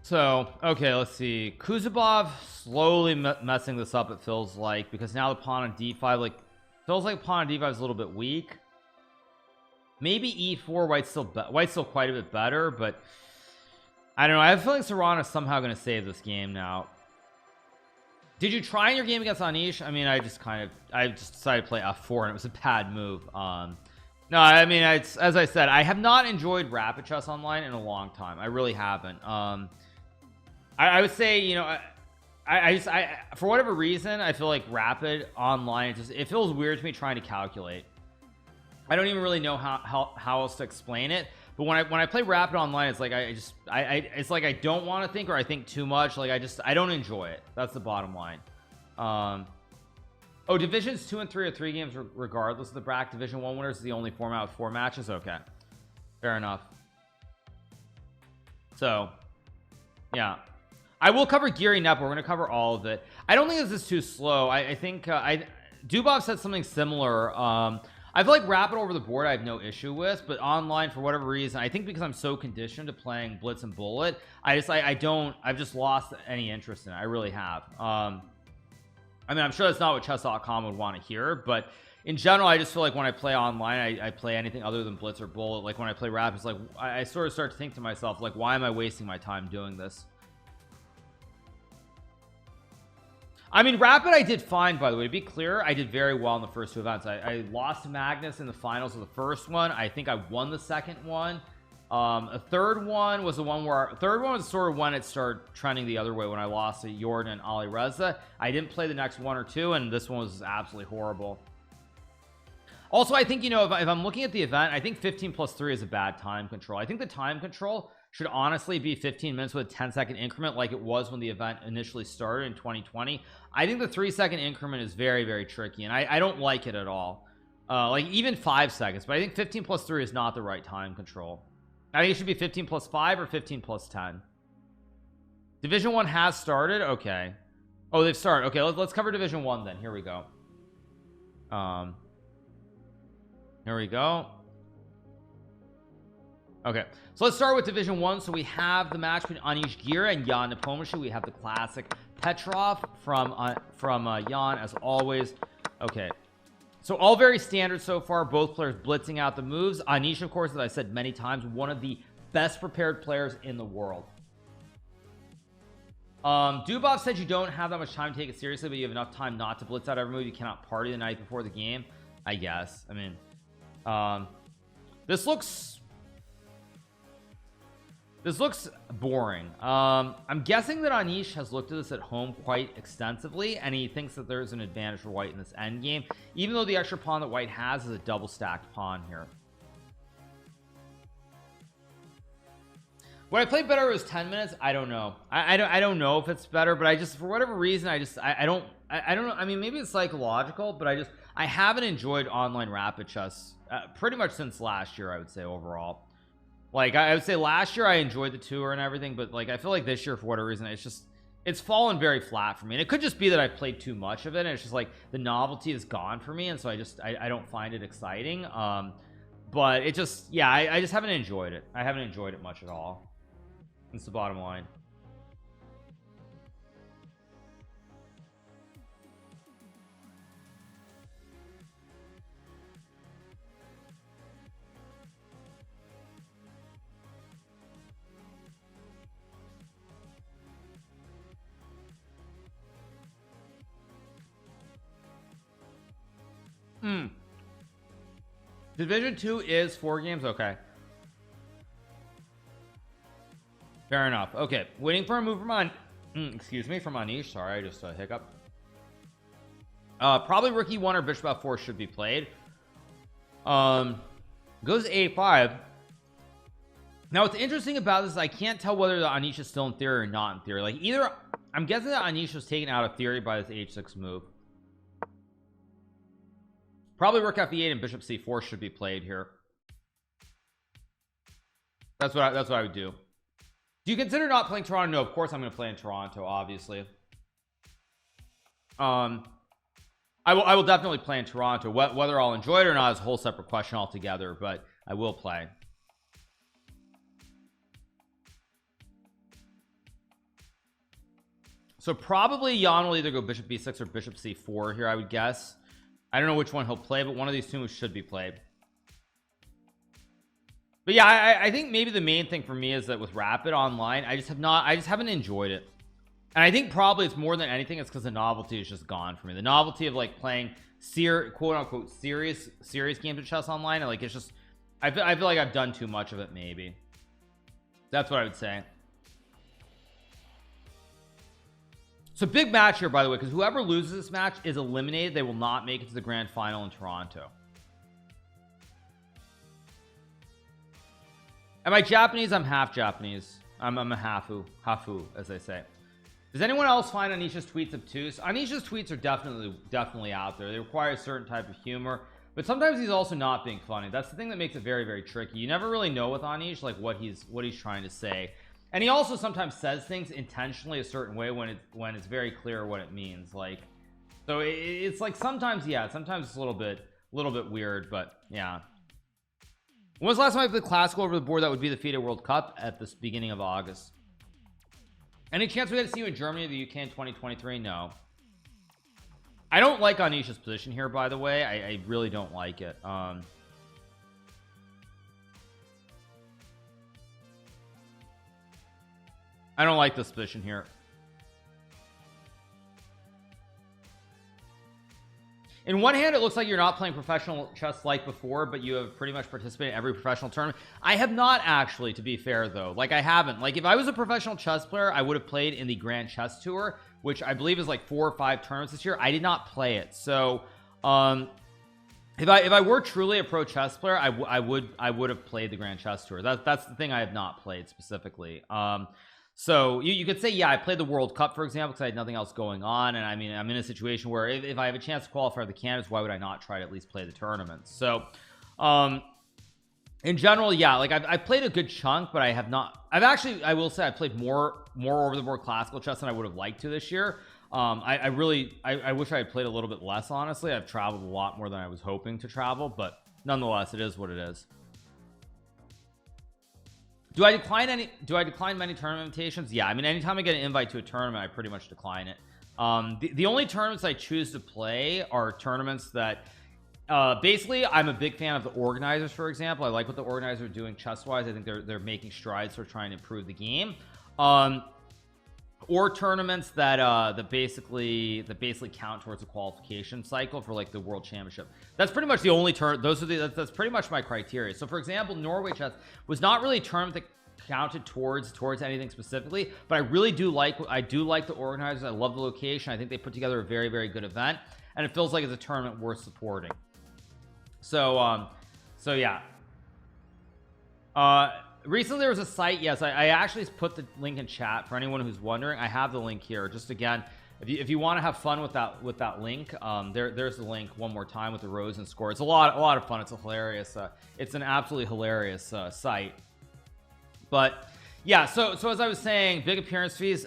So okay, let's see. Kuzubov slowly messing this up, it feels like, because now the pawn on d5, like, feels like pawn on d5 is a little bit weak. Maybe e4, white's still quite a bit better, but I don't know. I have a feeling Serrana's somehow going to save this game now. Did you try in your game against Anish? I mean, I just decided to play f4 and it was a bad move. No, I mean, as I said, I have not enjoyed Rapid Chess Online in a long time. I really haven't. I would say, you know, I for whatever reason, I feel like Rapid Online, it feels weird to me trying to calculate. I don't even really know how else to explain it, but when I play Rapid Online, it's like it's like I don't want to think, or I think too much. Like I don't enjoy it. That's the bottom line. Oh, divisions 2 and 3 are 3 games regardless of the bracket. Division 1 winners is the only format with 4 matches. Okay, fair enough. So yeah, I will cover Giri Nepo. We're going to cover all of it. I don't think this is too slow. I think Dubov said something similar. I feel like Rapid over the board I have no issue with, but online, for whatever reason, I think because I'm so conditioned to playing Blitz and Bullet, I've just lost any interest in it. I really have. I mean, I'm sure that's not what chess.com would want to hear, but in general, I just feel like when I play online, I play anything other than Blitz or Bullet. Like when I play Rapid, it's like I sort of start to think to myself, like, why am I wasting my time doing this? I mean, Rapid I did fine, by the way. To be clear, I did very well in the first 2 events. I lost to Magnus in the finals of the first one. I think I won the second one. A third one was the one where third one was sort of when it started trending the other way, when I lost to Jordan and Ali Reza. I didn't play the next 1 or 2, and this one was absolutely horrible. Also, I think, you know, if I'm looking at the event, I think 15+3 is a bad time control. I think the time control should honestly be 15 minutes with a 10-second increment like it was when the event initially started in 2020. I think the 3-second increment is very, very tricky, and I don't like it at all. Like even 5 seconds, but I think 15+3 is not the right time control. I think it should be 15+5 or 15+10. Division 1 has started. Okay. Oh, they've started. Okay, let's cover Division 1 then. Here we go. Here we go. Okay, so let's start with Division 1. So we have the match between Anish Giri and Jan Nepomniachtchi. We have the classic Petrov from Jan, as always. Okay, so all very standard so far. Both players blitzing out the moves. Anish, of course, as I said many times, one of the best prepared players in the world. Dubov said you don't have that much time to take it seriously, but you have enough time not to blitz out every move. You cannot party the night before the game, I guess. I mean, this looks boring. I'm guessing that Anish has looked at this at home quite extensively, and he thinks that there's an advantage for white in this end game, even though the extra pawn that white has is a double stacked pawn here. Would I play better if it was 10 minutes? I don't know. I don't know if it's better, but I just, for whatever reason, I don't know. I mean, maybe it's psychological, but I haven't enjoyed online rapid chess pretty much since last year, I would say, overall. Like, I would say last year I enjoyed the tour and everything, but like I feel like this year, for whatever reason, it's fallen very flat for me. And it could just be that I played too much of it, and it's just like the novelty is gone for me, and so I don't find it exciting. But it just, yeah, I just haven't enjoyed it. I haven't enjoyed it much at all. That's the bottom line. Division 2 is 4 games. Okay, fair enough. Okay, waiting for a move from excuse me, from Anish. Sorry, I just hiccup. Probably rook e1 or bishop f4 should be played. Goes a5. Now what's interesting about this is I can't tell whether the Anish is still in theory or not in theory. Like, either I'm guessing that Anish was taken out of theory by this h6 move. Probably rook f8 and bishop c4 should be played here. That's what I would do. Do you consider not playing Toronto? No, of course I'm going to play in Toronto, obviously. I will definitely play in Toronto. Whether I'll enjoy it or not is a whole separate question altogether, but I will play. So probably Jan will either go bishop b6 or bishop c4 here, I would guess. I don't know which one he'll play, but one of these two moves should be played. But yeah, I think maybe the main thing for me is that with rapid online, I just haven't enjoyed it. And I think probably it's more than anything, it's because the novelty is just gone for me. The novelty of like playing quote unquote serious games of chess online, and like it's just, I feel like I've done too much of it. Maybe that's what I would say. So big match here, by the way, because whoever loses this match is eliminated. They will not make it to the grand final in Toronto. Am I Japanese? I'm half Japanese. I'm a hafu, as they say. Does anyone else find Anish's tweets obtuse? Anish's tweets are definitely out there. They require a certain type of humor, but sometimes he's also not being funny. That's the thing that makes it very, very tricky. You never really know with Anish like what he's trying to say. And he also sometimes says things intentionally a certain way when it's very clear what it means. Like, so it's like sometimes, yeah, sometimes it's a little bit weird, but yeah. When was the last time I played classical over the board? That would be the FIDE World Cup at the beginning of August. Any chance we get to see you in Germany or the UK in 2023? No. I don't like Anish's position here, by the way. I really don't like it. I don't like this position here. In one hand, it looks like you're not playing professional chess like before, but you have pretty much participated in every professional tournament. I have not actually, to be fair, though. Like, I haven't. Like, if I was a professional chess player, I would have played in the Grand Chess Tour, which I believe is like 4 or 5 tournaments this year. I did not play it. So, if I were truly a pro chess player, I would have played the Grand Chess Tour. That's the thing I have not played specifically. So you could say, yeah, I played the World Cup, for example, because I had nothing else going on. And I mean, I'm in a situation where if I have a chance to qualify for the candidates, why would I not try to at least play the tournaments? So in general, yeah, like I've played a good chunk, but I have not. I will say I played more over the board classical chess than I would have liked to this year. I wish I had played a little bit less, honestly. I've traveled a lot more than I was hoping to travel, but nonetheless, it is what it is. Do I decline many tournament invitations? Yeah, I mean, anytime I get an invite to a tournament, I pretty much decline it. The only tournaments I choose to play are tournaments that basically I'm a big fan of the organizers. For example, I like what the organizers are doing chess wise. I think they're making strides for trying to improve the game. Or tournaments that basically count towards a qualification cycle for like the World Championship. That's pretty much the only that's pretty much my criteria. So for example, Norway chess was not really a tournament that counted towards anything specifically, but I really do like the organizers. I love the location. I think they put together a very, very good event, and it feels like it's a tournament worth supporting. So yeah. Recently there was a site. Yes, I actually put the link in chat for anyone who's wondering. I have the link here. Just again, if you want to have fun with that link, there's the link one more time with the rows and score. It's a lot of fun. It's a hilarious it's an absolutely hilarious site. But yeah, so as I was saying, big appearance fees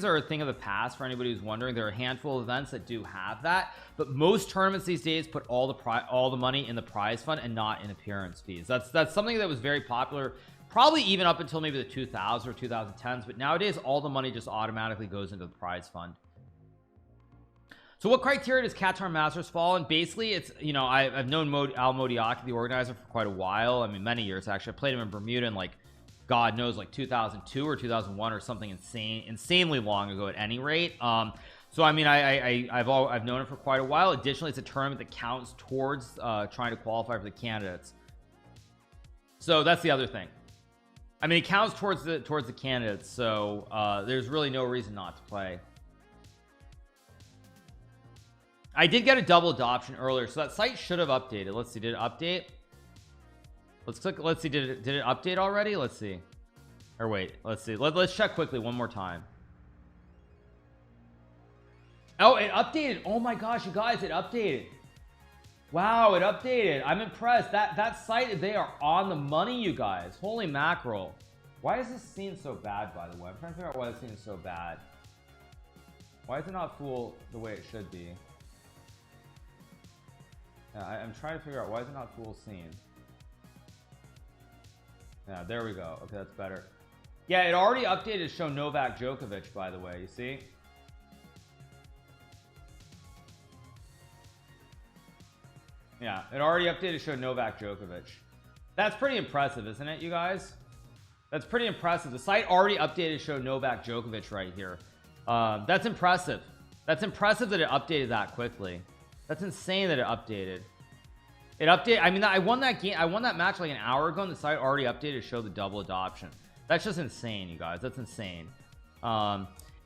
are a thing of the past. For anybody who's wondering, there are a handful of events that do have that, but most tournaments these days put all the money in the prize fund and not in appearance fees. That's something that was very popular probably even up until maybe the 2000s or 2010s, but nowadays all the money just automatically goes into the prize fund. So what criteria does Qatar Masters fall in? Basically, it's, you know, I've known Nepomniachtchi, the organizer, for quite a while. I mean, many years actually. I played him in Bermuda in, like, God knows, like 2002 or 2001 or something insanely long ago at any rate. So I mean, I've known him for quite a while. Additionally, it's a tournament that counts towards trying to qualify for the candidates. So that's the other thing. I mean, it counts towards the candidates, so there's really no reason not to play. I did get a double adoption earlier, so that site should have updated. Let's see, did it update? Let's click. Let's see, did it update already? Let's see. Or wait, let's see. Let's check quickly one more time. Oh, it updated. Oh my gosh, you guys, it updated. Wow, it updated. I'm impressed. That site, they are on the money, you guys. Holy mackerel. Why is this scene so bad, by the way? I'm trying to figure out why this scene is so bad. Why is it not full the way it should be? Yeah, I'm trying to figure out why is it not full scene. Yeah, there we go. Okay, that's better. Yeah, it already updated to show Novak Djokovic, by the way. You see? Yeah, it already updated to show Novak Djokovic. That's pretty impressive, isn't it, you guys? That's pretty impressive. The site already updated to show Novak Djokovic right here. That's impressive. That's impressive that it updated that quickly. That's insane that it updated. It updated. I mean, I won that game. I won that match like an hour ago, and the site already updated to show the double adoption. That's just insane, you guys. That's insane.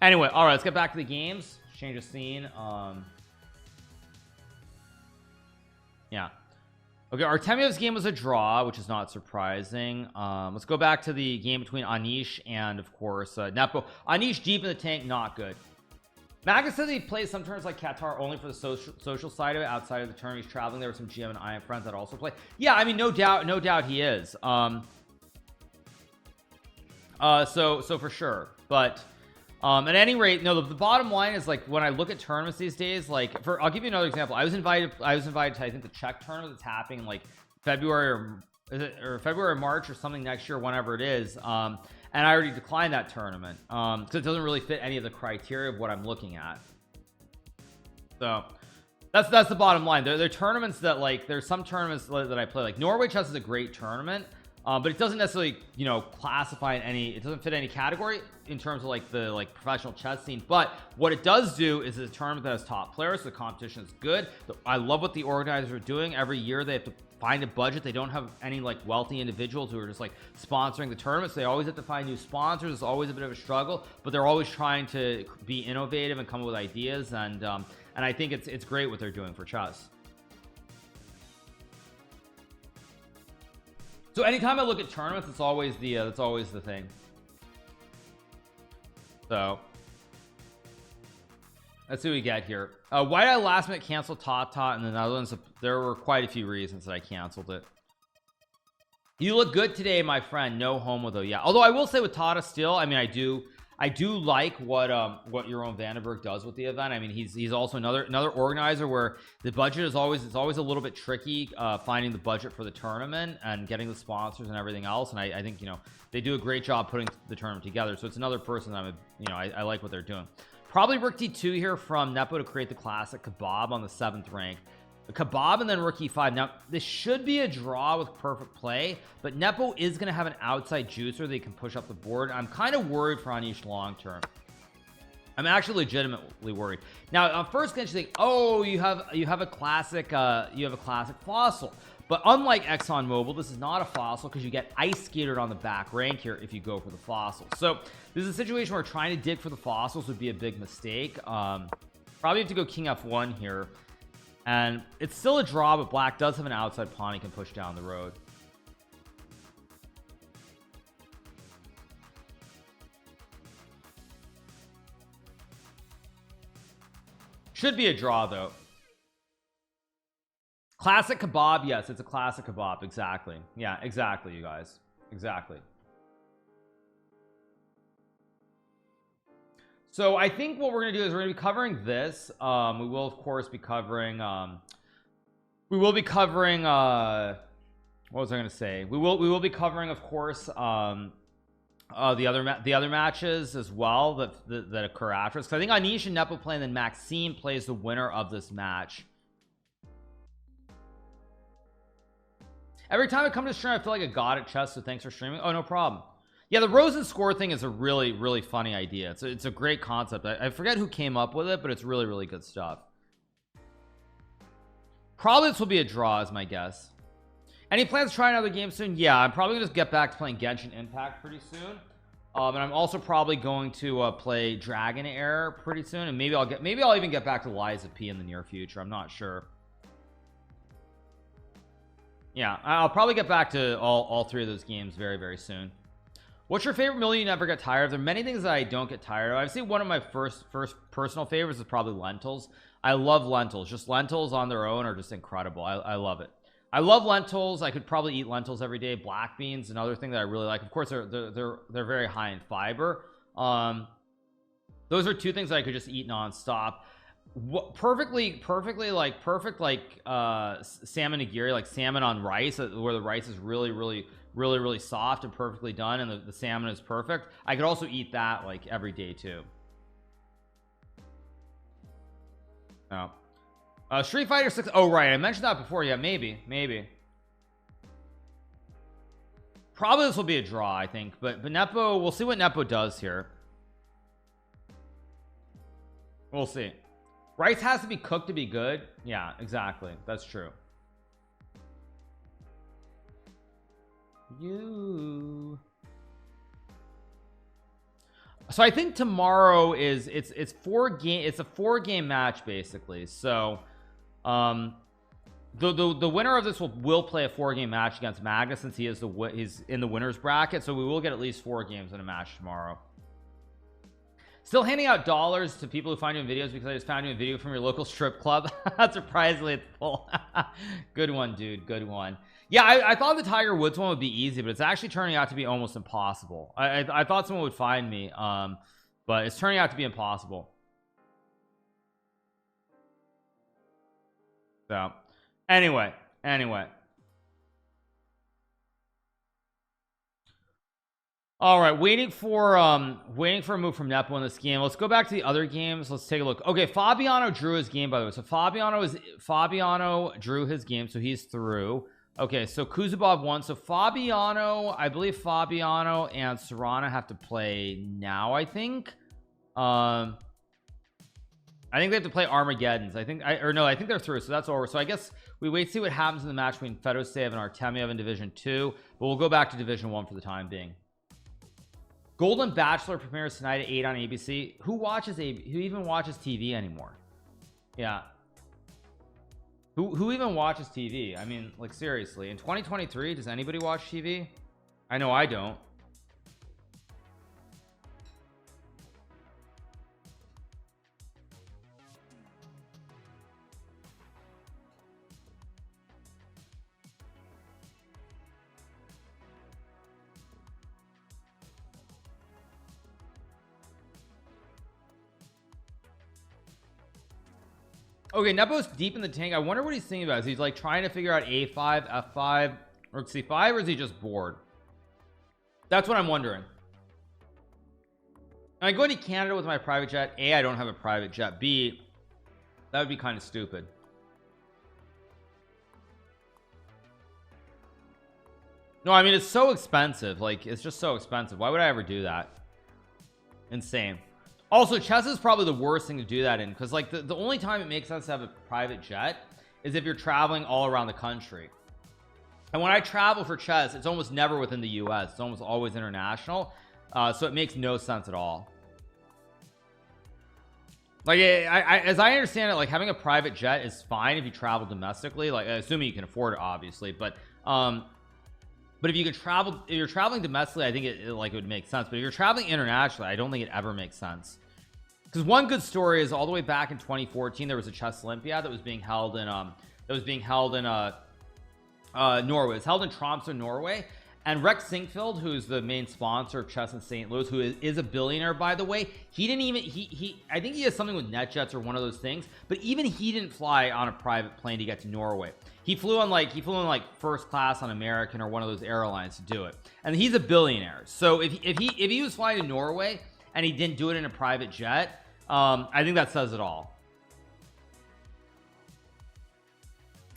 Anyway, all right, let's get back to the games. Change of scene. Yeah. Okay, Artemyev's game was a draw, which is not surprising. Let's go back to the game between Anish and, of course, Nepo. Anish deep in the tank, not good. Magnus says he plays some tournaments like Qatar only for the social side of it. Outside of the tournament, he's traveling. There were some GM and IM friends that also play. Yeah, I mean, no doubt he is. So for sure. But at any rate, no, the bottom line is, like, when I look at tournaments these days, like, I'll give you another example. I was invited to, I think, the Czech tournament that's happening in, like, February or February or March or something next year, whenever it is. And I already declined that tournament because it doesn't really fit any of the criteria of what I'm looking at. So that's the bottom line. There are tournaments that, like, there's some tournaments that I play, like Norway chess is a great tournament, but it doesn't necessarily, you know, classify in any, it doesn't fit any category in terms of, like, the, like, professional chess scene. But what it does do is it's a tournament that has top players, so the competition is good. I love what the organizers are doing. Every year they have to find a budget. They don't have any, like, wealthy individuals who are just, like, sponsoring the tournaments. They always have to find new sponsors. It's always a bit of a struggle, but they're always trying to be innovative and come up with ideas. And I think it's great what they're doing for chess. So anytime I look at tournaments, it's always the that's always the thing. So let's see what we get here. Why did I last minute cancel Tata in the Netherlands? There were quite a few reasons that I canceled it. You look good today, my friend. No homo though. Yeah, although I will say with Tata still, I mean, I do like what Jeroen Vandenberg does with the event. I mean, he's also another organizer where the budget is always a little bit tricky finding the budget for the tournament and getting the sponsors and everything else. And I think, you know, they do a great job putting the tournament together. So it's another person that I like what they're doing. Probably Rook D2 here from Nepo to create the classic Kebab on the 7th rank. A Kebab and then Rook E5. Now this should be a draw with perfect play, but Nepo is going to have an outside juicer they can push up the board. I'm kind of worried for Anish long term. I'm actually legitimately worried. Now on first glance you think, oh, you have a classic fossil, but unlike ExxonMobil, this is not a fossil because you get ice skated on the back rank here if you go for the fossil. So this is a situation where trying to dig for the fossils would be a big mistake. Probably have to go King F1 here. And it's still a draw, but black does have an outside pawn he can push down the road. Should be a draw though. Classic Kebab. Yes, it's a classic Kebab. Exactly. Yeah, exactly, you guys. Exactly. So I think what we're gonna do is we're gonna be covering this. We will of course be covering what was I gonna say? We will be covering of course the other matches as well that occur after us. So I think Anish and Nepo play, and then Maxime plays the winner of this match. Every time I come to stream I feel like a god at chess, so thanks for streaming. Oh, no problem. Yeah, the Rosen score thing is a really funny idea. It's a great concept. I forget who came up with it, but it's really good stuff. Probably this will be a draw is my guess. Any plans to try another game soon? Yeah, I'm probably gonna just get back to playing Genshin Impact pretty soon. And I'm also probably going to play Dragon Air pretty soon, and maybe I'll even get back to Liza P in the near future. I'm not sure. Yeah, I'll probably get back to all three of those games very soon. What's your favorite meal you never get tired of? There are many things that I don't get tired of. I'd say one of my first personal favorites is probably lentils. I love lentils. Just lentils on their own are just incredible. I love it. I love lentils. I could probably eat lentils every day. Black beans, another thing that I really like. Of course, they're very high in fiber. Those are two things that I could just eat nonstop. Perfect salmon nigiri, like salmon on rice, where the rice is really soft and perfectly done, and the salmon is perfect. I could also eat that like every day too. Oh, Street Fighter 6. Oh right, I mentioned that before. Yeah, maybe probably this will be a draw, I think, but Nepo, we'll see what Nepo does here. We'll see. Rice has to be cooked to be good. Yeah, exactly, that's true. So I think tomorrow is it's a 4-game match basically. So the winner of this will play a 4-game match against Magnus, since he's in the winners bracket. So we will get at least 4 games in a match tomorrow. Still handing out dollars to people who find you in videos because I just found you a video from your local strip club. Surprisingly it's full. Good one, dude, good one. Yeah, I thought the Tiger Woods one would be easy, but it's actually turning out to be almost impossible. I thought someone would find me, but it's turning out to be impossible. So anyway all right, waiting for a move from Nepo in this game. Let's go back to the other games. Let's take a look. Okay, Fabiano drew his game, by the way. So Fabiano drew his game, so he's through. Okay, so Kuzubov won. So Fabiano, I believe Fabiano and Serrano have to play now, I think. I think they have to play Armageddons. I think they're through, so that's over. So I guess we wait to see what happens in the match between Fedoseev and Artemiev in Division 2, but we'll go back to Division 1 for the time being. Golden Bachelor premieres tonight at 8 on ABC. Who even watches TV anymore? Yeah. Who even watches TV? I mean, like, seriously, in 2023, does anybody watch TV? I know I don't. Okay, Nepo's deep in the tank. I wonder what he's thinking about. Is he's like trying to figure out A5, F5, or C5, or is he just bored? That's what I'm wondering. I go to Canada with my private jet. A, I don't have a private jet. B, that would be kind of stupid. No, I mean, it's so expensive. Like, it's just so expensive. Why would I ever do that? Insane. Also, chess is probably the worst thing to do that in, because like the only time it makes sense to have a private jet is if you're traveling all around the country. And when I travel for chess, it's almost never within the US. It's almost always international. So it makes no sense at all. Like, as I understand it, like having a private jet is fine if you travel domestically, like assuming you can afford it, obviously. But if you could travel, if you're traveling domestically, I think it would make sense. But if you're traveling internationally, I don't think it ever makes sense. Because one good story is all the way back in 2014, there was a chess Olympiad that was being held in Norway. It was held in Tromsø, Norway. And Rex Sinkfield, who's the main sponsor of chess in St. Louis, who is a billionaire, by the way, he didn't even I think he has something with NetJets or one of those things, but even he didn't fly on a private plane to get to Norway. He flew in like first class on American or one of those airlines to do it. And he's a billionaire. So if he was flying to Norway and he didn't do it in a private jet, I think that says it all.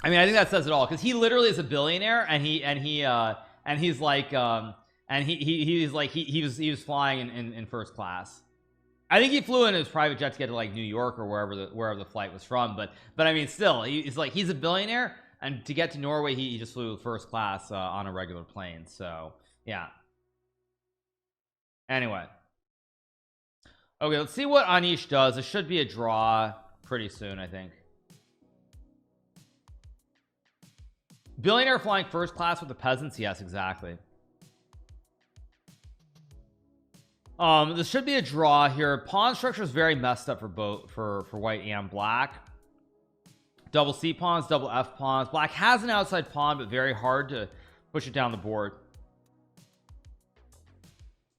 I mean, I think that says it all, because he literally is a billionaire, and he was flying in first class. I think he flew in his private jet to get to like New York or wherever the flight was from, but I mean, still, he's a billionaire, and to get to Norway, he just flew first class on a regular plane. So yeah. Anyway, okay, let's see what Anish does. It should be a draw pretty soon, I think. Billionaire flying first class with the peasants. Yes, exactly. This should be a draw here. Pawn structure is very messed up for both for white and black. Double C pawns, double F pawns. Black has an outside pawn, but very hard to push it down the board.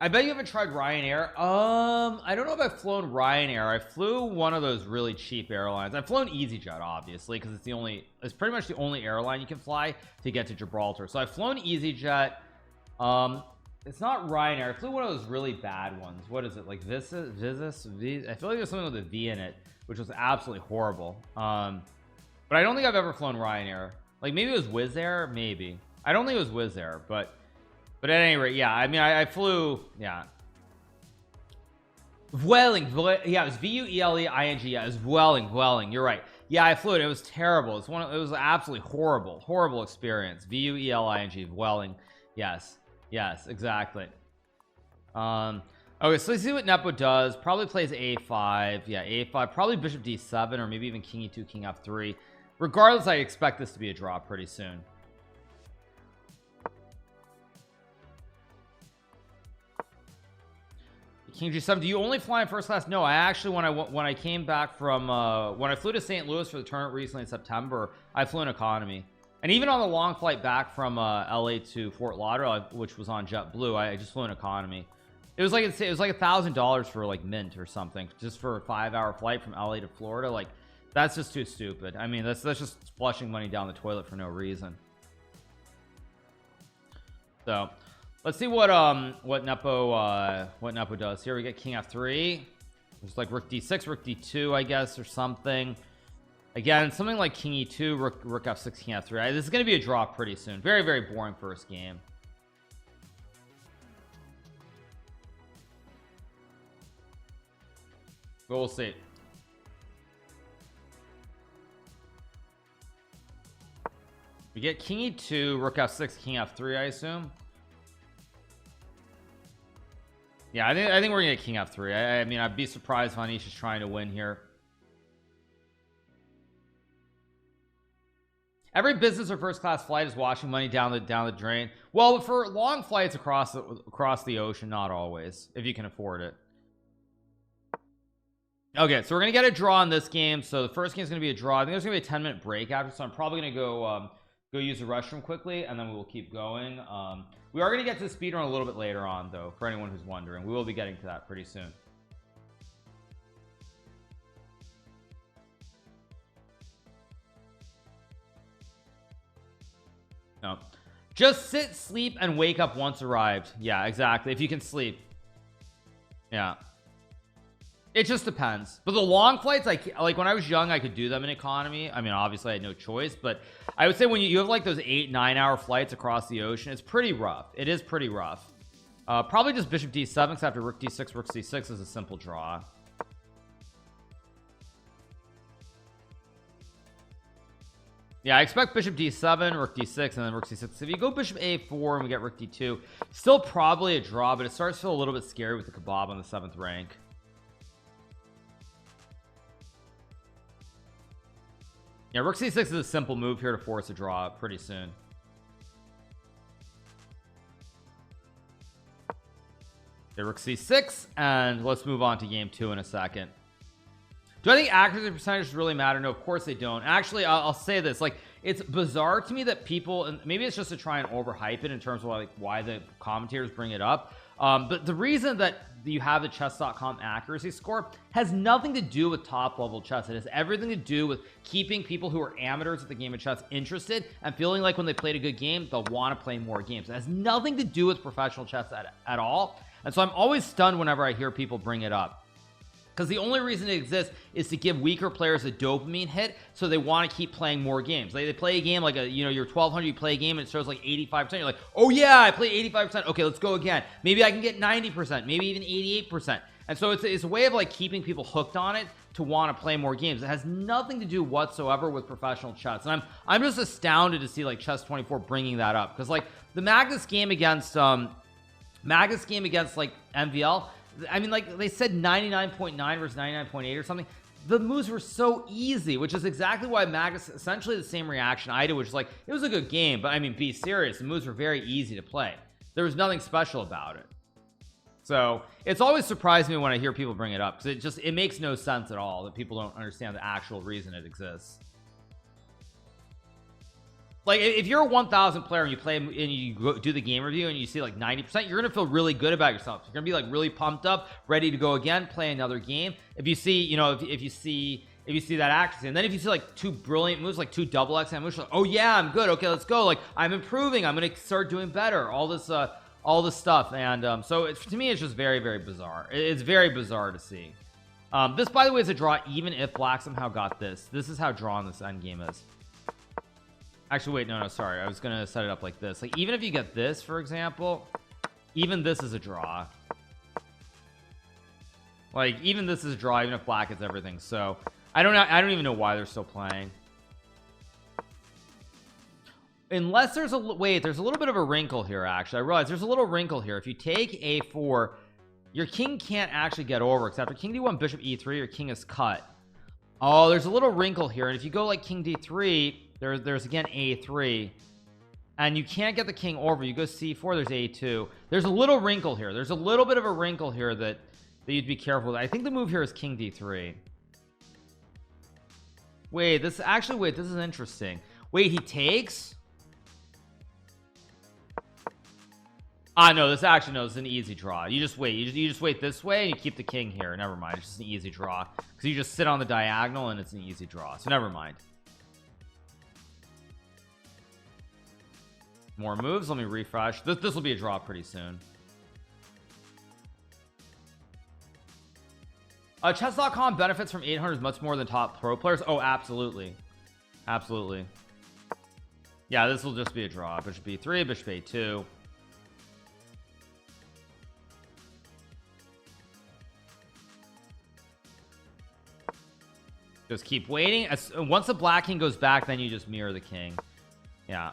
I bet you haven't tried Ryanair. I don't know if I've flown Ryanair. I flew one of those really cheap airlines. I've flown EasyJet, obviously, because it's pretty much the only airline you can fly to get to Gibraltar. So I've flown EasyJet. It's not Ryanair. I flew one of those really bad ones. What is it? Like this? I feel like there's something with a V in it, which was absolutely horrible. But I don't think I've ever flown Ryanair. Like maybe it was Wizz Air, maybe. I don't think it was Wizz Air, but at any rate, yeah. I mean, I flew, yeah. Vueling, yeah, it was V-U-E-L-E-I-N-G. Yeah, it was Vueling. You're right. Yeah, I flew it. It was terrible. It was absolutely horrible experience. V-U-E-L-I-N-G, Vueling. Yes, exactly. Okay, so let's see what Nepo does. Probably plays A5. Yeah, A5. Probably Bishop D7, or maybe even King E2, King F3. Regardless, I expect this to be a draw pretty soon. King G7. Do you only fly in first class? No, I actually, when I came back from when I flew to St. Louis for the tournament recently in September, I flew in economy. And even on the long flight back from LA to Fort Lauderdale, which was on JetBlue, I just flew in economy. It was like $1,000 for like Mint or something, just for a 5-hour flight from LA to Florida. Like, that's just too stupid. I mean, that's just flushing money down the toilet for no reason. So let's see what Nepo does here. We get King F3. It's like Rook D6, Rook D2, I guess, or something. Again, something like King E2, Rook F6, King F3. This is going to be a draw pretty soon. Very, very boring first game. But we'll see. We get King E2, Rook F6, King F3, I assume. Yeah, I think we're gonna get King F3. I mean, I'd be surprised if Anish is trying to win here. Every business or first class flight is washing money down the drain. Well, for long flights across the ocean, not always, if you can afford it. Okay, so we're gonna get a draw in this game. So the first game is gonna be a draw. I think there's gonna be a 10-minute break after, so I'm probably gonna go use the restroom quickly, and then we will keep going. We are gonna get to the speedrun a little bit later on, though, for anyone who's wondering. We will be getting to that pretty soon. No, just sit, sleep, and wake up once arrived. Yeah, exactly. If you can sleep. Yeah, it just depends. But the long flights, like when I was young, I could do them in economy. I mean, obviously I had no choice, but I would say when you have like those 8-9 hour flights across the ocean, it's pretty rough. It is pretty rough. Probably just bishop d7, because after rook d6, rook c6 is a simple draw. Yeah, I expect bishop d7, rook d6, and then rook c6. If you go bishop a4 and we get rook d2, still probably a draw, but it starts to feel a little bit scary with the kebab on the 7th rank. Yeah, rook c6 is a simple move here to force a draw pretty soon. Okay, rook c6, and let's move on to game 2 in a second. Do I think accuracy percentages really matter? No, of course they don't. Actually, I'll say this, like, it's bizarre to me that people, and maybe it's just to try and overhype it in terms of like why the commentators bring it up, but the reason that you have the chess.com accuracy score has nothing to do with top level chess. It has everything to do with keeping people who are amateurs at the game of chess interested and feeling like when they played a good game they'll want to play more games. It has nothing to do with professional chess at all. And so I'm always stunned whenever I hear people bring it up, because the only reason it exists is to give weaker players a dopamine hit, so they want to keep playing more games. Like they play a game like you're 1200, you play a game and it shows like 85%, you're like, oh yeah, I played 85%, okay, let's go again, maybe I can get 90%, maybe even 88%. And so it's a way of like keeping people hooked on it to want to play more games. It has nothing to do whatsoever with professional chess, and I'm just astounded to see like Chess24 bringing that up, because like the Magnus game against like MVL, I mean, like they said 99.9 versus 99.8 or something. The moves were so easy, which is exactly why Magnus, essentially the same reaction I did, which is like, it was a good game, but I mean, be serious, the moves were very easy to play. There was nothing special about it. So it's always surprised me when I hear people bring it up, because it makes no sense at all that people don't understand the actual reason it exists. Like if you're a 1000 player and you play and you go do the game review and you see like 90%, you're gonna feel really good about yourself. You're gonna be like really pumped up, ready to go again, play another game. If you see, if you see that accuracy, and then if you see like 2 brilliant moves, like 2 double X moves, like, oh yeah, I'm good, okay, let's go, like I'm improving, I'm gonna start doing better, all this stuff. And so to me it's just very, very bizarre. It's very bizarre to see. This, by the way, is a draw even if black somehow got this. This is how drawn this endgame is. Actually, wait, no, sorry. I was gonna set it up like this. Like, even if you get this, for example, even this is a draw. Like, even this is a draw, even if black gets everything. So, I don't even know why they're still playing. Unless there's there's a little bit of a wrinkle here, actually. I realize there's a little wrinkle here. If you take a4, your king can't actually get over, because after king d1, bishop e3, your king is cut. Oh, there's a little wrinkle here. And if you go like king d3, there's again a3, and you can't get the king over. You go c4, there's a2. There's a little wrinkle here. There's a little bit of a wrinkle here that you'd be careful with. I think the move here is king d3. Wait, this is interesting. Wait, he takes? No, this is an easy draw. You just wait. You just wait this way and you keep the king here. Never mind. It's just an easy draw, because you just sit on the diagonal and it's an easy draw. So never mind. More moves. Let me refresh. This will be a draw pretty soon. Chess.com benefits from 800s much more than top pro players. Oh, absolutely. Absolutely. Yeah, this will just be a draw. Bishop b3, bishop a2. Just keep waiting. Once the black king goes back, then you just mirror the king. Yeah.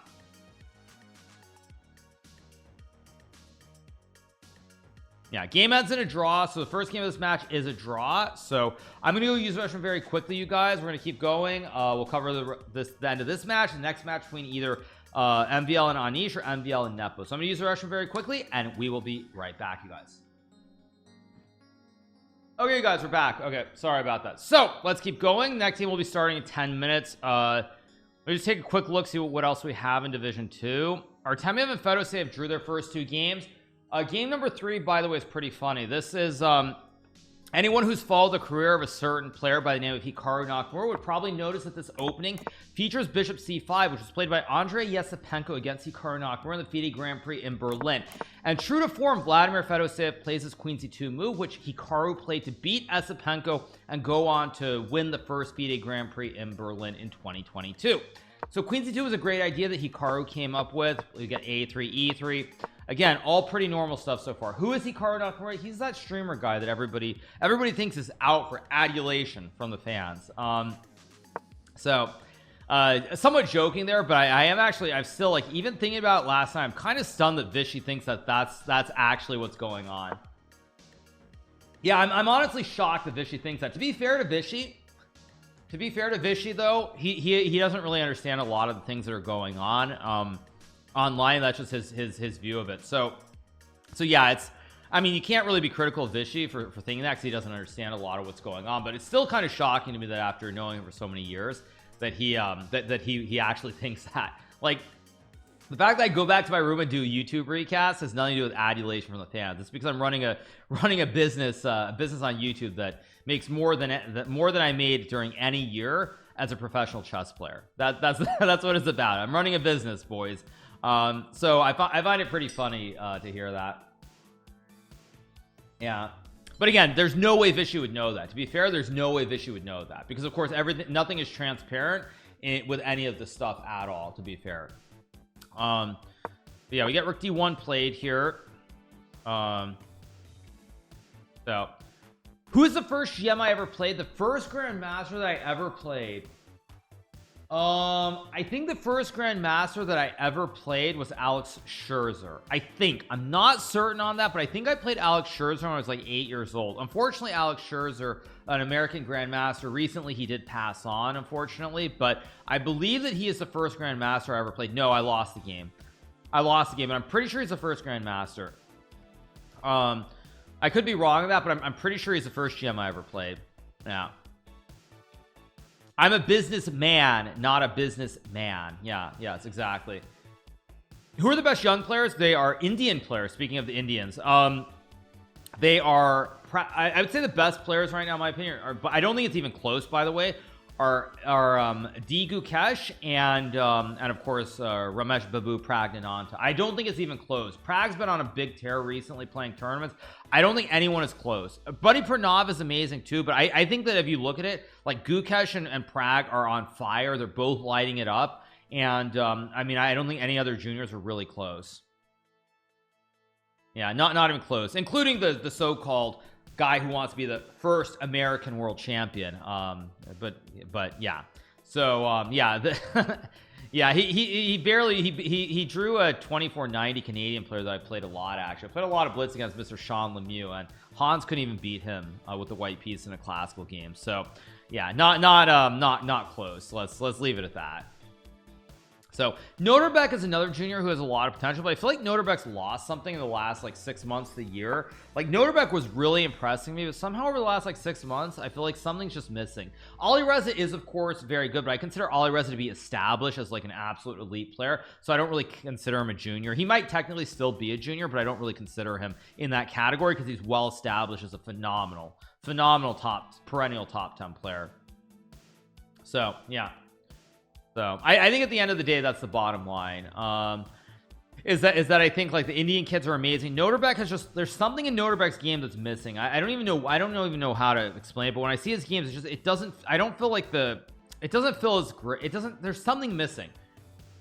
Yeah, game ends in a draw, so the first game of this match is a draw. So I'm gonna go use the restroom very quickly, you guys. We're gonna keep going. We'll cover the end of this match, the next match between either MVL and Anish or MVL and Nepo. So I'm gonna use the restroom very quickly, and we will be right back, you guys. Okay, you guys, we're back. Okay, sorry about that. So let's keep going. Next team will be starting in 10 minutes. Let me just take a quick look, see what else we have in Division 2. Artemiev and Fedoseev drew their first 2 games. Game number 3, by the way, is pretty funny. This is anyone who's followed the career of a certain player by the name of Hikaru Nakamura would probably notice that this opening features Bishop C5, which was played by Andrei Yesipenko against Hikaru Nakamura in the FIDE Grand Prix in Berlin. And true to form, Vladimir Fedoseev plays his Queen C2 move, which Hikaru played to beat Yesipenko and go on to win the first FIDE Grand Prix in Berlin in 2022. So Queen C2 was a great idea that Hikaru came up with. We get A3, E3. Again, all pretty normal stuff so far. Who is Hikaru Nakamura? He's that streamer guy that everybody thinks is out for adulation from the fans. Somewhat joking there, but I'm still, like, even thinking about it last night, I'm kind of stunned that Vishy thinks that's actually what's going on. Yeah, I'm honestly shocked that Vishy thinks that. To be fair to Vishy though, he doesn't really understand a lot of the things that are going on online. That's just his view of it. So yeah, I mean, you can't really be critical of Vishy for thinking that, because he doesn't understand a lot of what's going on. But it's still kind of shocking to me that after knowing him for so many years, that he actually thinks that. Like, the fact that I go back to my room and do YouTube recasts has nothing to do with adulation from the fans. It's because I'm running a business on YouTube that makes more than I made during any year as a professional chess player. That's what it's about. I'm running a business, boys. So I find it pretty funny to hear that. Yeah, but again, there's no way Vishy would know that. To be fair, there's no way Vishy would know that, because of course nothing is transparent with any of this stuff at all, to be fair. Yeah, we get Rook D1 played here. So who is the first GM I ever played? The first Grandmaster that I ever played, I think the first Grandmaster that I ever played was Alex Scherzer. I'm not certain on that, but I think I played Alex Scherzer when I was like 8 years old. Unfortunately, Alex Scherzer, an American Grandmaster, recently he did pass on, unfortunately, but I believe that he is the first Grandmaster I ever played. No, I lost the game, but I'm pretty sure he's the first Grandmaster. I could be wrong on that, but I'm pretty sure he's the first GM I ever played. Yeah, I'm a businessman, not a businessman. Yes, exactly. Who are the best young players? They are Indian players. Speaking of the Indians, they are, I would say the best players right now, in my opinion, but I don't think it's even close, by the way, are D Gukesh and of course Ramesh Babu Pragnananta. I don't think it's even close. Prag's been on a big tear recently playing tournaments. I don't think anyone is close. Buddy Pranav is amazing too, but I think that if you look at it, like, Gukesh and Prag are on fire. They're both lighting it up, and I mean, I don't think any other juniors are really close. Yeah, not even close, including the so-called guy who wants to be the first American world champion. But yeah, so yeah, yeah, he barely he drew a 2490 Canadian player that I played a lot. Actually, I played a lot of blitz against Mr. Sean Lemieux, and Hans couldn't even beat him with the white piece in a classical game. So yeah, not close. Let's leave it at that. So Noterbeck is another junior who has a lot of potential, but I feel like Noterbeck's lost something in the last like 6 months to the year. Like, Noterbeck was really impressing me, but somehow over the last like 6 months, I feel like something's just missing. Ali Reza is of course very good, but I consider Ali Reza to be established as like an absolute elite player, so I don't really consider him a junior. He might technically still be a junior, but I don't really consider him in that category because he's well established as a phenomenal perennial top 10 player. So yeah, so I think at the end of the day, that's the bottom line. Is that I think like the Indian kids are amazing. Noterbeck has just, there's something in Noterbeck's game that's missing. I don't even know how to explain it, but when I see his games, it doesn't feel as great. There's something missing.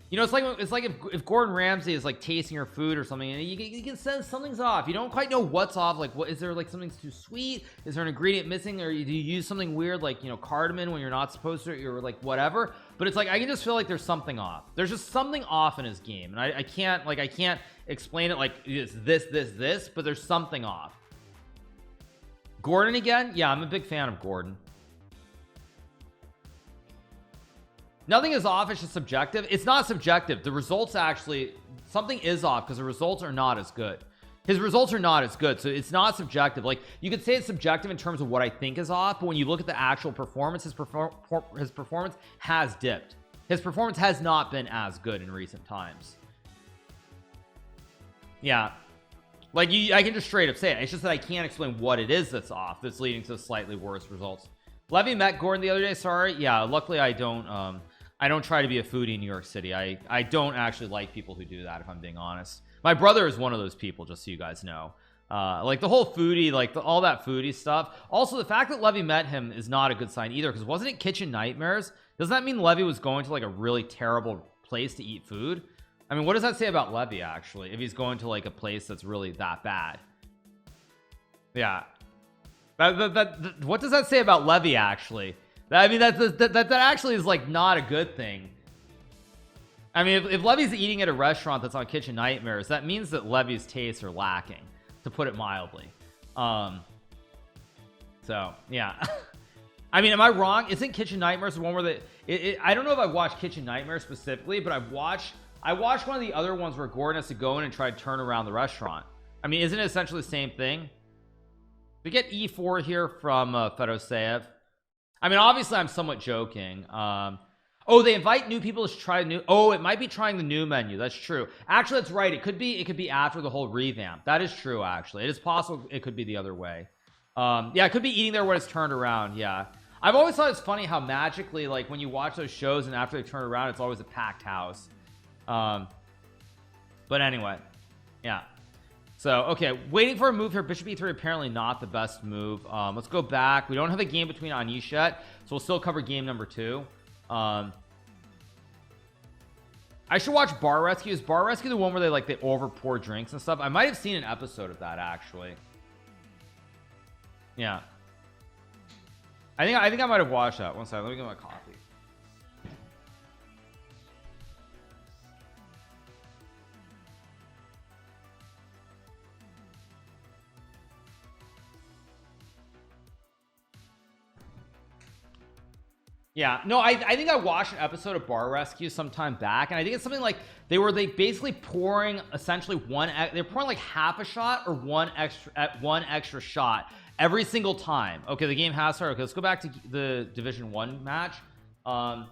You know, it's like if Gordon Ramsay is like tasting your food or something, and you can sense something's off. You don't quite know what's off. Like, what is there, like something's too sweet? Is there an ingredient missing, or do you use something weird like, you know, cardamom when you're not supposed to, or like whatever? But it's like I can just feel like there's something off. There's just something off in his game, and I can't explain it like it's this, but there's something off. Gordon again. Yeah, I'm a big fan of Gordon. Nothing is off, it's just subjective. It's not subjective. The results actually, something is off because the results are not as good. His results are not as good, so it's not subjective. Like, you could say it's subjective in terms of what I think is off, but when you look at the actual performance, his performance has dipped. His performance has not been as good in recent times. Yeah, like I can just straight up say it. It's just that I can't explain what it is that's off that's leading to slightly worse results. Levy met Gordon the other day. Sorry. Yeah, luckily I don't try to be a foodie in New York City. I don't actually like people who do that, if I'm being honest. My brother is one of those people, just so you guys know. Like the whole foodie, like all that foodie stuff. Also, the fact that Levy met him is not a good sign either, because wasn't it Kitchen Nightmares? Does that mean Levy was going to like a really terrible place to eat food? I mean, what does that say about Levy, actually, if he's going to like a place that's really that bad? Yeah, what does that say about Levy, actually? I mean, that actually is like not a good thing. I mean, if Levy's eating at a restaurant that's on Kitchen Nightmares, that means that Levy's tastes are lacking, to put it mildly. So yeah. I mean, am I wrong? Isn't Kitchen Nightmares the one where I don't know if I've watched Kitchen Nightmares specifically, but I watched one of the other ones where Gordon has to go in and try to turn around the restaurant. I mean, isn't it essentially the same thing? We get E4 here from Fedoseev. I mean, obviously I'm somewhat joking. Oh, they invite new people to try new. Oh, it might be trying the new menu. That's true. Actually, that's right. It could be after the whole revamp. That is true. Actually, it is possible it could be the other way. Yeah, it could be eating there when it's turned around. Yeah, I've always thought it's funny how magically, like, when you watch those shows and after they turn around, it's always a packed house. But anyway, yeah. So okay, waiting for a move here. Bishop E3 apparently not the best move. Let's go back. We don't have a game between Anish yet, so we'll still cover game number 2. I should watch Bar Rescue. Is Bar Rescue the one where they over pour drinks and stuff? I might have seen an episode of that, actually. Yeah, I think I might have watched that. One second, let me get my coffee. Yeah, no, I think I watched an episode of Bar Rescue sometime back, and I think it's something like they basically pouring essentially they're pouring like half a shot or one extra shot every single time. Okay, the game has started. Okay, let's go back to the Division 1 match. Yeah,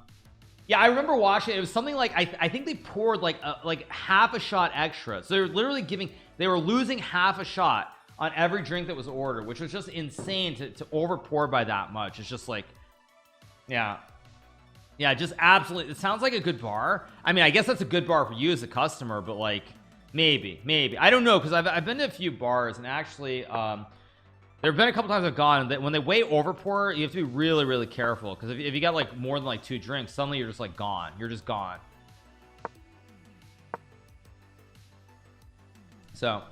I remember watching it. It was something like I think they poured like half a shot extra. So they're literally they were losing half a shot on every drink that was ordered, which was just insane to over pour by that much. It's just like, yeah, just absolutely. It sounds like a good bar. I mean, I guess that's a good bar for you as a customer, but like maybe I don't know, because I've been to a few bars, and actually there have been a couple times I've gone and when they way over pour, you have to be really careful, because if you got like more than like 2 drinks, suddenly you're just like gone. You're just gone. So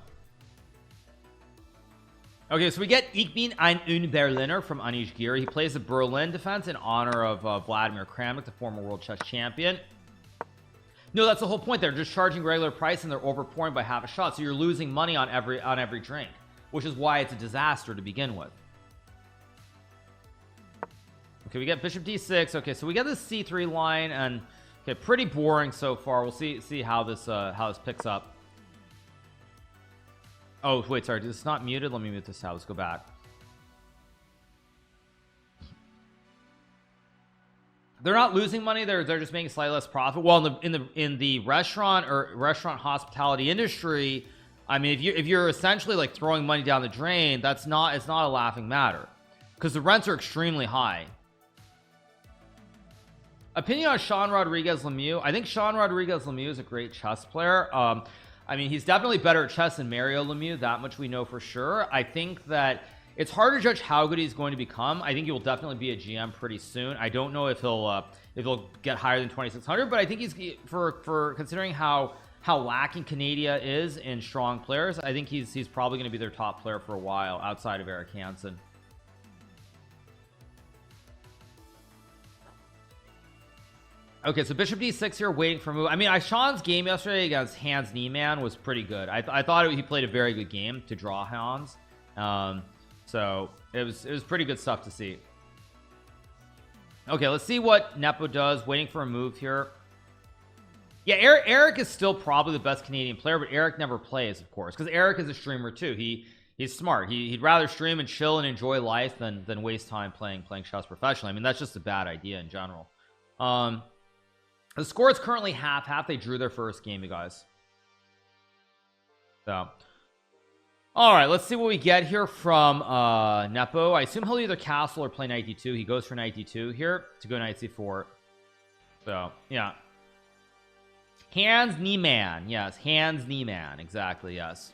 okay, so we get Ich bin ein Berliner from Anish Giri. He plays the Berlin defense in honor of Vladimir Kramnik, the former world chess champion. No, that's the whole point. They're just charging regular price and they're overpouring by half a shot, so you're losing money on every drink, which is why it's a disaster to begin with. Okay, we get Bishop D6. Okay, so we get this C3 line, and okay, pretty boring so far. We'll see how this picks up. Oh, wait, sorry, it's not muted. Let me mute this out. Let's go back. They're not losing money. They're just making slightly less profit. Well, in the restaurant hospitality industry, I mean, if you're essentially like throwing money down the drain, it's not a laughing matter, because the rents are extremely high. Opinion on Sean Rodriguez Lemieux. I think Sean Rodriguez Lemieux is a great chess player. I mean, he's definitely better at chess than Mario Lemieux. That much we know for sure. I think that it's hard to judge how good he's going to become. I think he will definitely be a GM pretty soon. I don't know if he'll get higher than 2600, but I think he's for considering how lacking Canada is in strong players. I think he's probably going to be their top player for a while outside of Eric Hansen. Okay, so Bishop D6 here, waiting for a move. I mean, Sean's game yesterday against Hans Niemann was pretty good. I thought he played a very good game to draw Hans. So it was pretty good stuff to see. Okay, let's see what Nepo does. Waiting for a move here. Yeah, Eric is still probably the best Canadian player, but Eric never plays, of course, because Eric is a streamer too. He's smart. He'd rather stream and chill and enjoy life than waste time playing chess professionally. I mean, that's just a bad idea in general. The score is currently half. They drew their first game, you guys. So, all right, let's see what we get here from Nepo. I assume he'll either castle or play knight d2. He goes for knight d2 here to go knight c4. So, yeah. Hands knee man. Yes, hands knee man. Exactly, yes.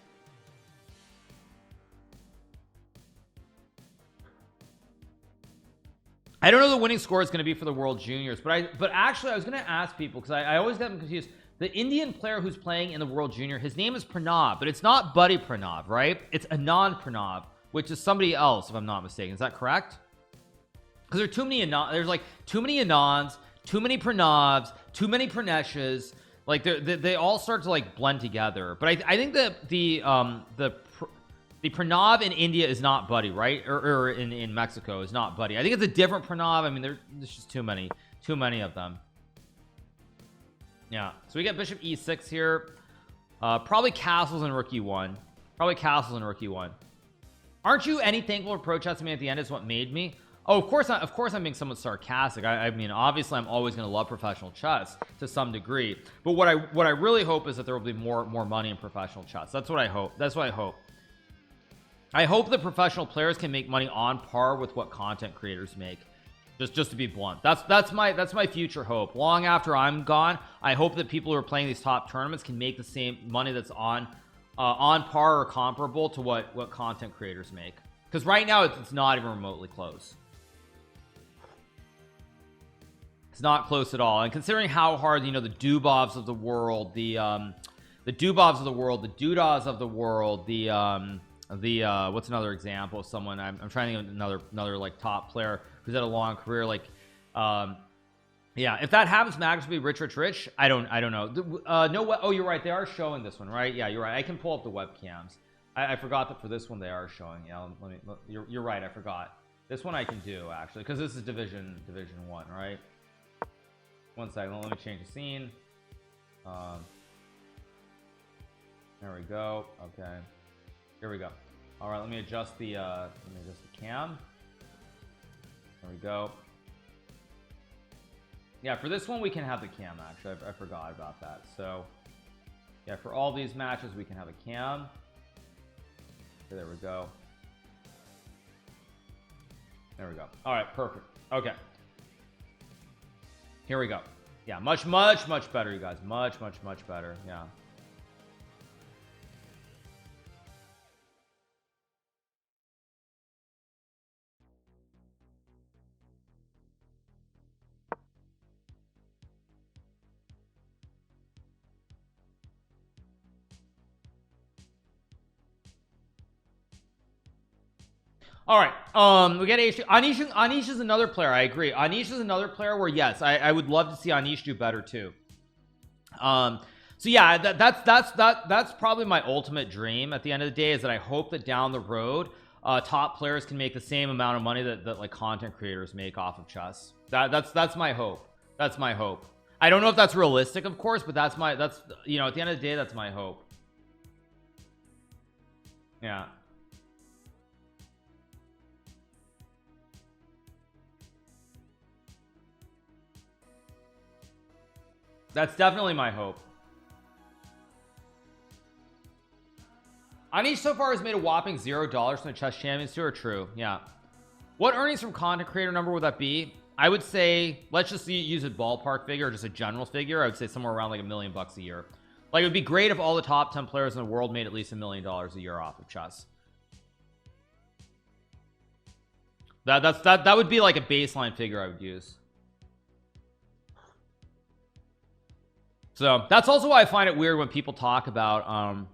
I don't know the winning score is going to be for the World Juniors, but actually I was going to ask people, because I always get them confused. The Indian player who's playing in the World Junior, his name is Pranav, but it's not Buddy Pranav, right? It's Anand Pranav, which is somebody else, if I'm not mistaken. Is that correct? Because there are too many there's like too many Anands, too many Pranavs, too many Praneshas. Like they all start to like blend together. But I think that the Pranav in India is not Buddy, right? Or in Mexico is not Buddy. I think it's a different Pranav. I mean, there's just too many of them. Yeah. So we get bishop e6 here. Probably castles and rook e1. Probably castles and rook e1. Aren't you any thankful for pro chess? I mean, at the end is what made me. Oh, of course I'm being somewhat sarcastic. I mean, obviously I'm always going to love professional chess to some degree, but what I really hope is that there will be more money in professional chess. That's what I hope. I hope that professional players can make money on par with what content creators make. Just to be blunt, that's my future hope. Long after I'm gone, I hope that people who are playing these top tournaments can make the same money that's on par or comparable to what content creators make. Because right now it's not even remotely close. It's not close at all. And considering how hard, the Dubovs of the world, the Dubovs of the world, the Dudas of the world, the what's another example of someone I'm trying to think of another like top player who's had a long career, like yeah, if that happens, Max will be rich. I don't know. No, what? Oh, you're right, they are showing this one, right? Yeah, you're right. I can pull up the webcams. I forgot that for this one they are showing. Yeah, you're right, I forgot. This one I can do actually, because this is division 1, right? One second, let me change the scene. There we go. Okay, here we go. All right, let me adjust the cam. There we go. Yeah, for this one we can have the cam. Actually, I forgot about that. So yeah, for all these matches we can have a cam. Okay, there we go. There we go. All right, perfect. Okay, here we go. Yeah, much better, you guys. Much better. Yeah. All right, we get Anish is another player. I agree. Anish is another player where, yes, I would love to see Anish do better too. So yeah, that's probably my ultimate dream at the end of the day, is that I hope that down the road top players can make the same amount of money that like content creators make off of chess. That's my hope. That's my hope. I don't know if that's realistic, of course, but that's at the end of the day, that's my hope. Yeah. That's definitely my hope. Anish so far has made a whopping $0 from the Chess Champions Tour. True. Yeah. What earnings from content creator number would that be? I would say, let's just use a ballpark figure, or just a general figure. I would say somewhere around like $1 million a year. Like, it would be great if all the top 10 players in the world made at least $1 million a year off of chess. That would be like a baseline figure I would use. So that's also why I find it weird when people talk about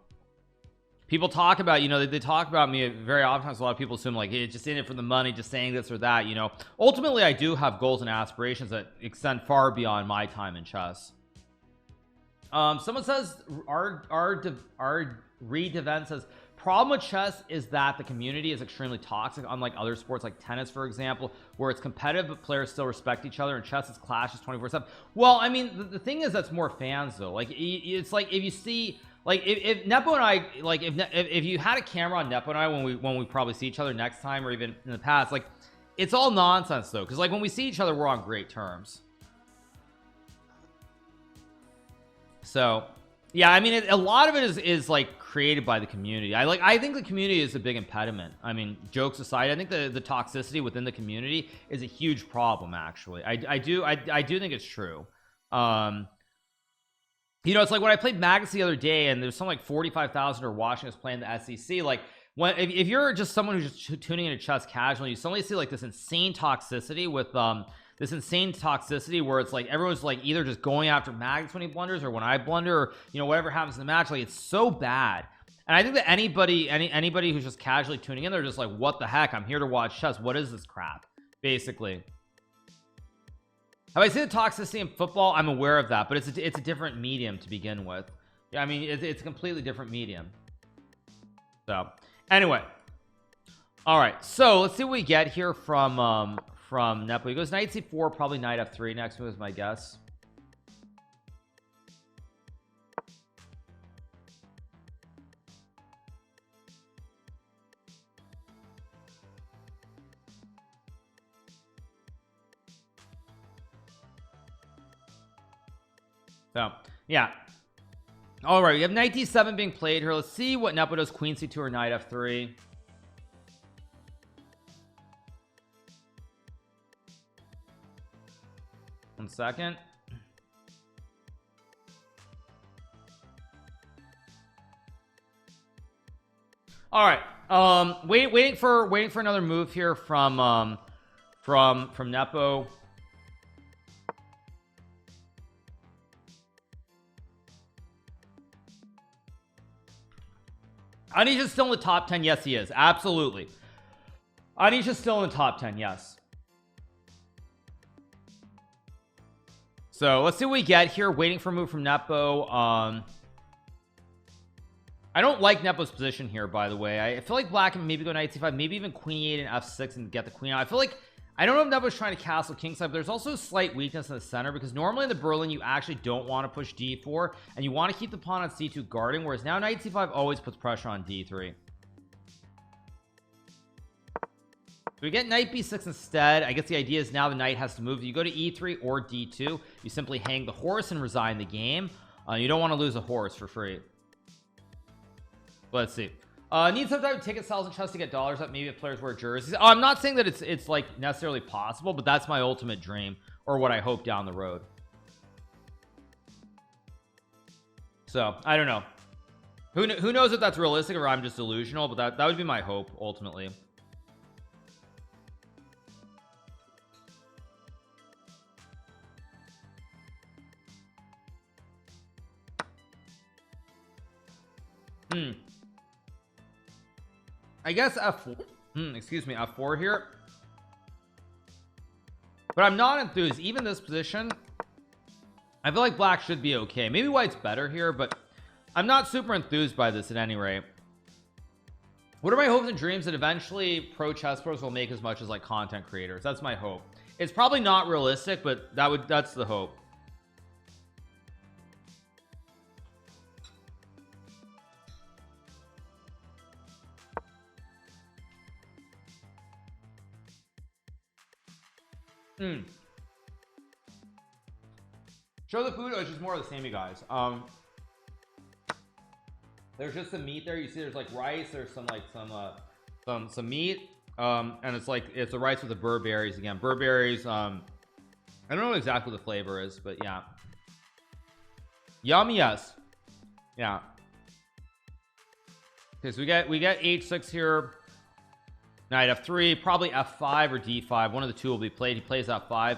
they talk about me very often. A lot of people assume like, hey, just in it for the money, just saying this or that. Ultimately I do have goals and aspirations that extend far beyond my time in chess. Someone says our Reed event says problem with chess is that the community is extremely toxic, unlike other sports like tennis, for example, where it's competitive but players still respect each other. And chess is clashes 24/7. Well, I mean, the thing is, that's more fans though. Like, it's like if you see, like, if Nepo and I, like, if you had a camera on Nepo and I when we probably see each other next time, or even in the past, like, it's all nonsense though, because like when we see each other, we're on great terms. So yeah, I mean, a lot of it is like created by the community. I think the community is a big impediment. I mean, jokes aside, I think the toxicity within the community is a huge problem. Actually, I do think it's true. You know, it's like when I played Magus the other day, and there's something like 45,000 are watching us playing the SEC. Like, if you're just someone who's just tuning into chess casually, you suddenly see like this insane toxicity with where it's like everyone's like either just going after Magus when he blunders, or when I blunder, or you know, whatever happens in the match. Like, it's so bad. And I think that anybody who's just casually tuning in, they're just like, what the heck, I'm here to watch chess, what is this crap, basically. Have I seen the toxicity in football? I'm aware of that, but it's a different medium to begin with. Yeah, I mean, it's a completely different medium. So anyway, all right, so let's see what we get here from Nepo. He goes knight c4, probably knight f3 next move is my guess. So yeah, all right, we have knight d7 being played here. Let's see what Nepo does. Queen c2 or knight f3. One second. All right, waiting for another move here from Nepo. Anisha's still in the top 10. Yes, he is. Absolutely. Anisha's still in the top 10. Yes. So let's see what we get here. Waiting for a move from Nepo. I don't like Nepo's position here, by the way. I feel like black can maybe go knight c5, maybe even queen e8 and f6 and get the queen out. I feel like, I don't know if Nepo's trying to castle kingside, but there's also a slight weakness in the center, because normally in the Berlin you actually don't want to push d4 and you want to keep the pawn on c2 guarding, whereas now knight c5 always puts pressure on d3. So we get knight b6 instead. I guess the idea is now the knight has to move. You go to e3 or d2, you simply hang the horse and resign the game. You don't want to lose a horse for free. Let's see. Need some type of ticket sales and chess to get dollars up, maybe if players wear jerseys. I'm not saying that it's like necessarily possible, but that's my ultimate dream, or what I hope down the road. So I don't know, who knows if that's realistic or I'm just delusional, but that would be my hope ultimately. I guess f4, excuse me, f4 here, but I'm not enthused. Even this position, I feel like black should be okay. Maybe white's better here, but I'm not super enthused by this at any rate. What are my hopes and dreams? That eventually pro chess pros will make as much as like content creators. That's my hope. It's probably not realistic, but that's the hope. Show the food. Oh, it's just more of the same, you guys. There's just some meat there. You see there's like rice, there's some meat, and it's the rice with the burberries. Again, burberries, I don't know exactly what the flavor is, but yeah, yummy. Yes, yeah. Okay, so we get h6 here, knight f3, probably f5 or d5. One of the two will be played. He plays f5.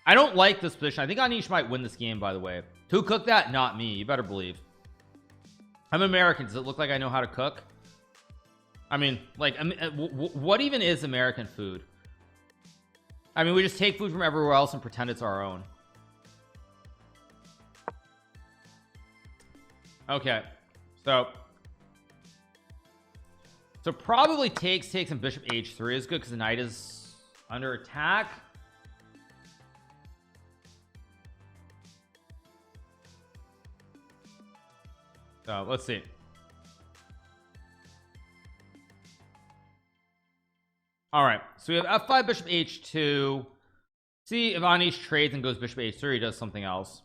I don't like this position. I think Anish might win this game, by the way. Who cooked that? Not me. You better believe. I'm American. Does it look like I know how to cook? I mean, like, what even is American food? I mean, we just take food from everywhere else and pretend it's our own. Okay, so probably takes and bishop h3 is good because the knight is under attack. So let's see. All right, so we have f5 bishop h2. See if Anish trades and goes bishop h3, he does something else.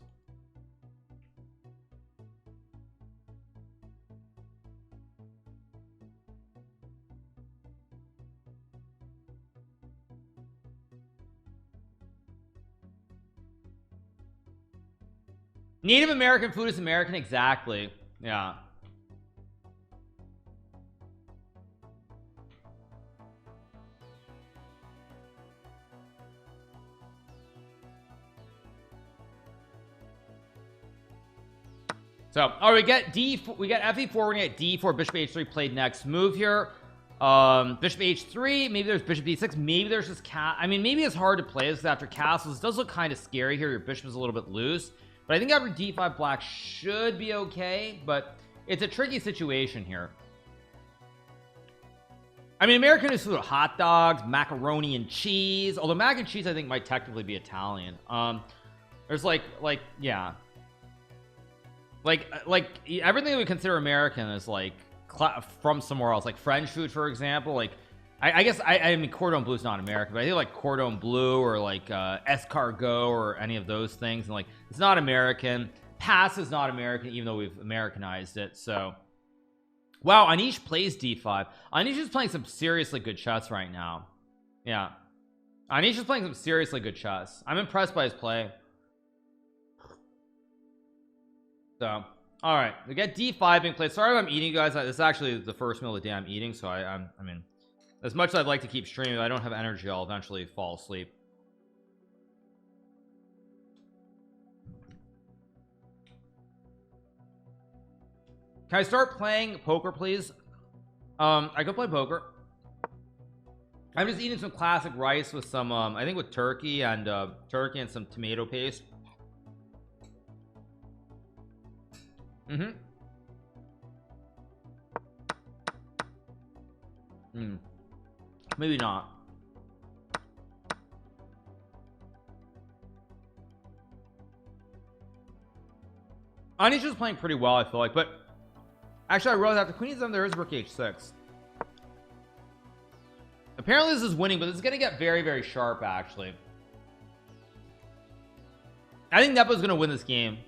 Native American food is American, exactly. Yeah. So, all right, we get D4, we got fe4, we're gonna get D4, bishop h3 played next move here. Bishop h3, maybe there's bishop d6, maybe there's just I mean, maybe it's hard to play this after castles. It does look kind of scary here. Your bishop is a little bit loose, but I think after d5 black should be okay, but it's a tricky situation here. I mean, American is food, hot dogs, macaroni and cheese, although mac and cheese I think might technically be Italian. There's like yeah, like everything that we consider American is like from somewhere else, like French food, for example. Like I guess I mean cordon bleu is not American, but I think like cordon bleu or like escargot or any of those things, and like it's not American. Pass is not American, even though we've Americanized it. So wow, Anish plays d5. Anish is playing some seriously good chess right now. Yeah, Anish is playing some seriously good chess. I'm impressed by his play. So all right, we get d5 being played. Sorry if I'm eating, guys. This is actually the first meal of the day I'm eating, so I mean, as much as I'd like to keep streaming, I don't have energy. I'll eventually fall asleep. Can I start playing poker, please? I could play poker. I'm just eating some classic rice with some I think with turkey and some tomato paste. Maybe not. Anish is playing pretty well, I feel like, but actually I realized after queen e7 there is rook h6. Apparently this is winning, but this is gonna get very, very sharp. Actually, I think Nepo's gonna win this game.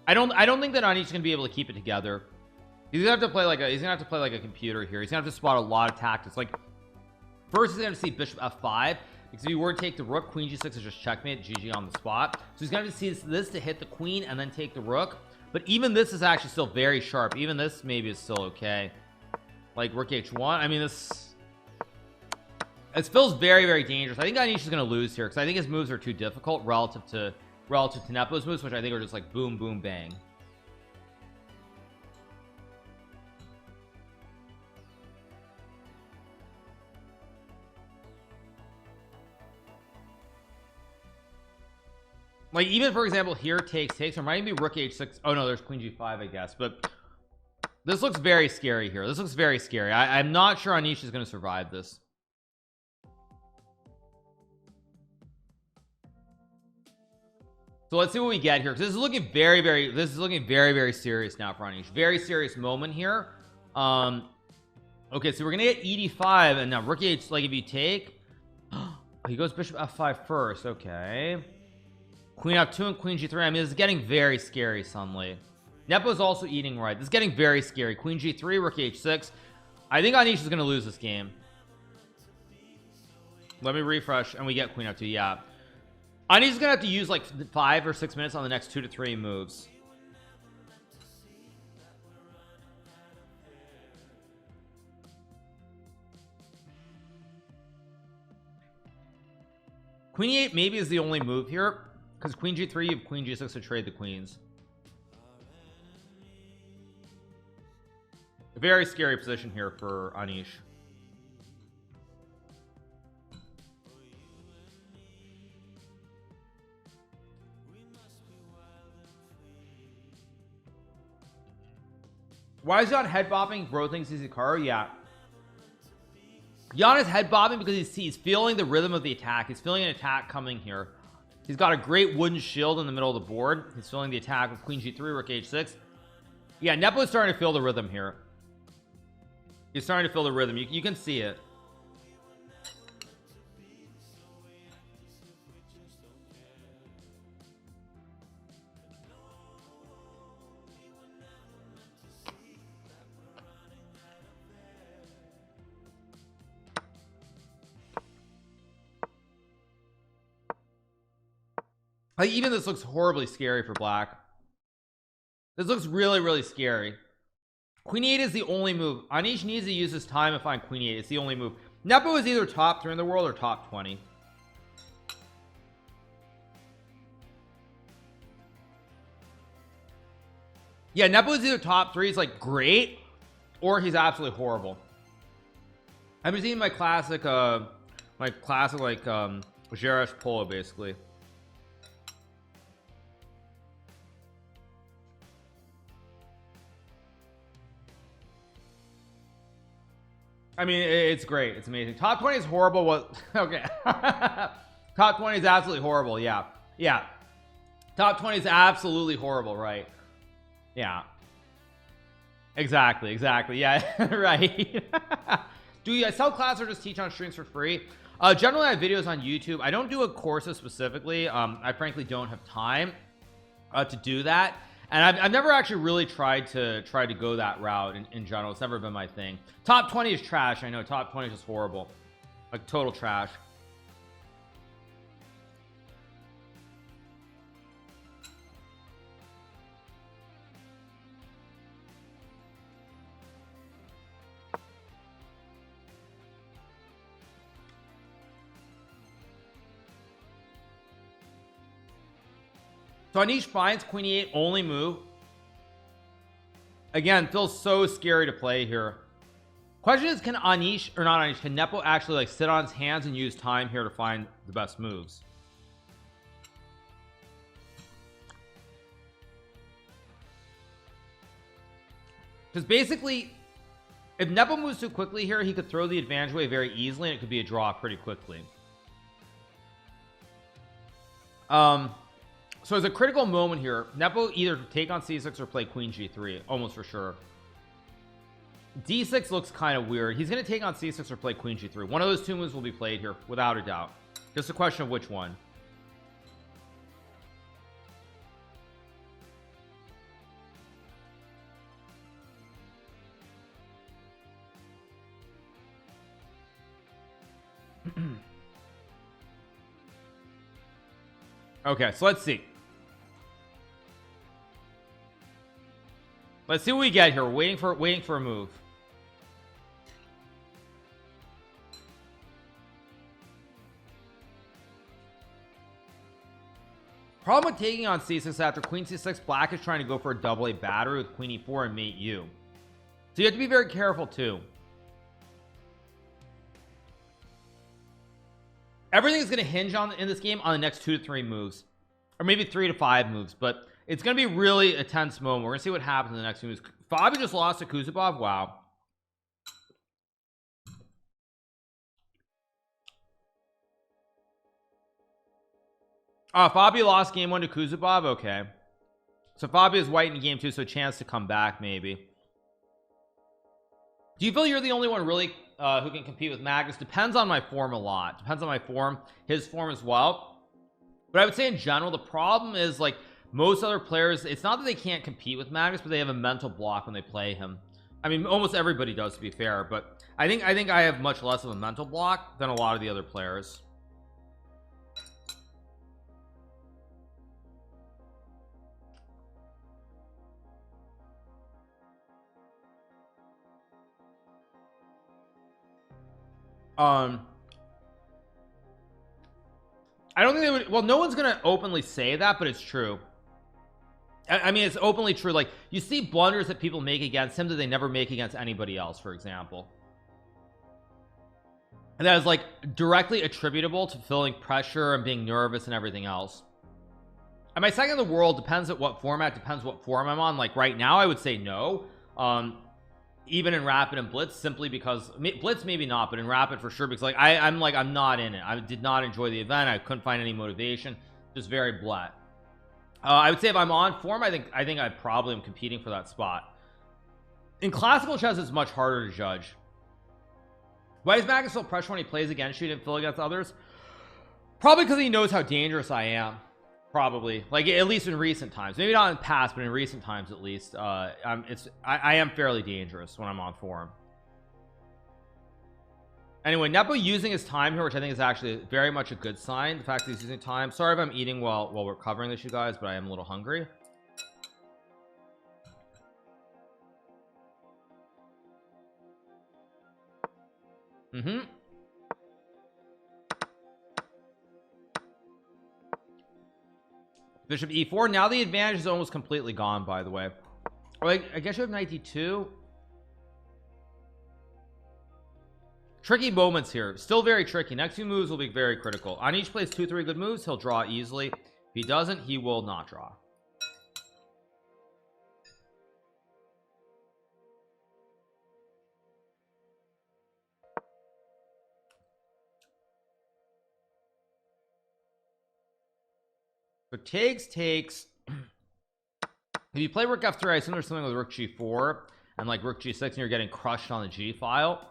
I don't think that Anish is gonna be able to keep it together. He's gonna have to play like a computer here. He's gonna have to spot a lot of tactics. Like first he's gonna see bishop f5, because if you were to take the rook, queen g6 is just checkmate, GG on the spot. So he's gonna have to see this to hit the queen and then take the rook. But even this is actually still very sharp. Even this maybe is still okay. Like rook h1, I mean, this feels very, very dangerous. I think Anish is gonna lose here because I think his moves are too difficult relative to Nepo's moves, which I think are just like boom boom bang. Like even for example here takes, or might be rook h6. Oh no, there's queen g5 I guess, but this looks very scary here. This looks very scary. I'm not sure Anish is going to survive this. So let's see what we get here, because this is looking very, very serious now for Anish. Very serious moment here. Okay, so we're gonna get ed5 and now rook h, like if you take he goes bishop f5 first. Okay, queen f2 and queen g3. I mean, this is getting very scary suddenly. Nepo's also eating right. This is getting very scary. Queen g3, rook h6. I think Anish is gonna lose this game. Let me refresh and we get queen f2. Yeah, Anish is gonna have to use like 5 or 6 minutes on the next 2 to 3 moves. Queen e8 maybe is the only move here, because queen g3, you have queen g6 to trade the queens. A very scary position here for Anish. Why is Jan head bopping? Bro thinks he's Hikaru. Yeah, Jan is head bopping because he's feeling the rhythm of the attack. He's feeling an attack coming here. He's got a great wooden shield in the middle of the board. He's feeling the attack with Queen G3, Rook H6. Yeah, Nepo is starting to feel the rhythm here. He's starting to feel the rhythm. You can see it. Like, even this looks horribly scary for black. This looks really, really scary. Queen 8 is the only move. Anish needs to use his time to find Queen 8. It's the only move. Nepo is either top 3 in the world or top 20. Yeah, Nepo is either top 3, he's like great, or he's absolutely horrible. I'm just eating my classic like Jaresh Polo basically. I mean, it's great. It's amazing. Top 20 is horrible. What? Okay. Top 20 is absolutely horrible. Yeah. Yeah. Top 20 is absolutely horrible, right? Yeah. Exactly. Exactly. Yeah. Right. Do you sell class or just teach on streams for free? Generally, I have videos on YouTube. I don't do a courses specifically. I frankly don't have time to do that. And I've never actually really tried to go that route in general. It's never been my thing. Top 20 is trash. I know top 20 is just horrible, like total trash. So Anish finds Queen E8 only move. Again, feels so scary to play here. Question is, can Anish, or not Anish, can Nepo actually like sit on his hands and use time here to find the best moves? Because basically, if Nepo moves too quickly here, he could throw the advantage away very easily and it could be a draw pretty quickly. So it's a critical moment here. Nepo either take on c6 or play Queen G3, almost for sure. D6 looks kind of weird. He's going to take on c6 or play Queen G3. One of those two moves will be played here, without a doubt. Just a question of which one. Okay, so let's see. Let's see what we get here. We're waiting for a move. Problem with taking on c6 after Queen c6, black is trying to go for a double A battery with Queen e4 and mate u. So you have to be very careful too. Everything is going to hinge on in this game on the next 2 to 3 moves, or maybe 3 to 5 moves, but it's going to be really a tense moment. We're going to see what happens in the next few moves. Fabi just lost to Kuzubov. Wow. Fabi lost game 1 to Kuzubov. Okay, so Fabi is white in game 2, so a chance to come back maybe. Do you feel you're the only one really who can compete with Magnus? Depends on my form a lot. Depends on my form, his form as well. But I would say in general, the problem is like most other players, it's not that they can't compete with Magnus, but they have a mental block when they play him. I mean, almost everybody does, to be fair, but I think I have much less of a mental block than a lot of the other players. I don't think they would. Well, no one's gonna openly say that, but it's true. I mean, it's openly true. Like, you see blunders that people make against him that they never make against anybody else, for example, and that is like directly attributable to feeling pressure and being nervous and everything else. Am I second in the world? Depends at what format, depends what form I'm on. Like right now I would say no, even in rapid and blitz, simply because blitz maybe not, but in rapid for sure, because like I'm not in it. I did not enjoy the event. I couldn't find any motivation, just very blat. I would say if I'm on form, I think I probably am competing for that spot. In classical chess, it's much harder to judge. Why is Magnus feel pressure when he plays against you? He didn't feel against others? Probably because he knows how dangerous I am. Probably, like, at least in recent times, maybe not in the past, but in recent times at least. I am fairly dangerous when I'm on form. Anyway, Nepo using his time here, which I think is actually very much a good sign. The fact that he's using time. Sorry if I'm eating while we're covering this, you guys, but I am a little hungry. Bishop e4. Now the advantage is almost completely gone, by the way. Like, I guess you have knight d2. Tricky moments here, still very tricky. Next few moves will be very critical. On each plays 2-3 good moves, he'll draw easily. If he doesn't, he will not draw. So takes. If you play rook f3, I assume there's something with rook g4 and like rook g6, and you're getting crushed on the g file.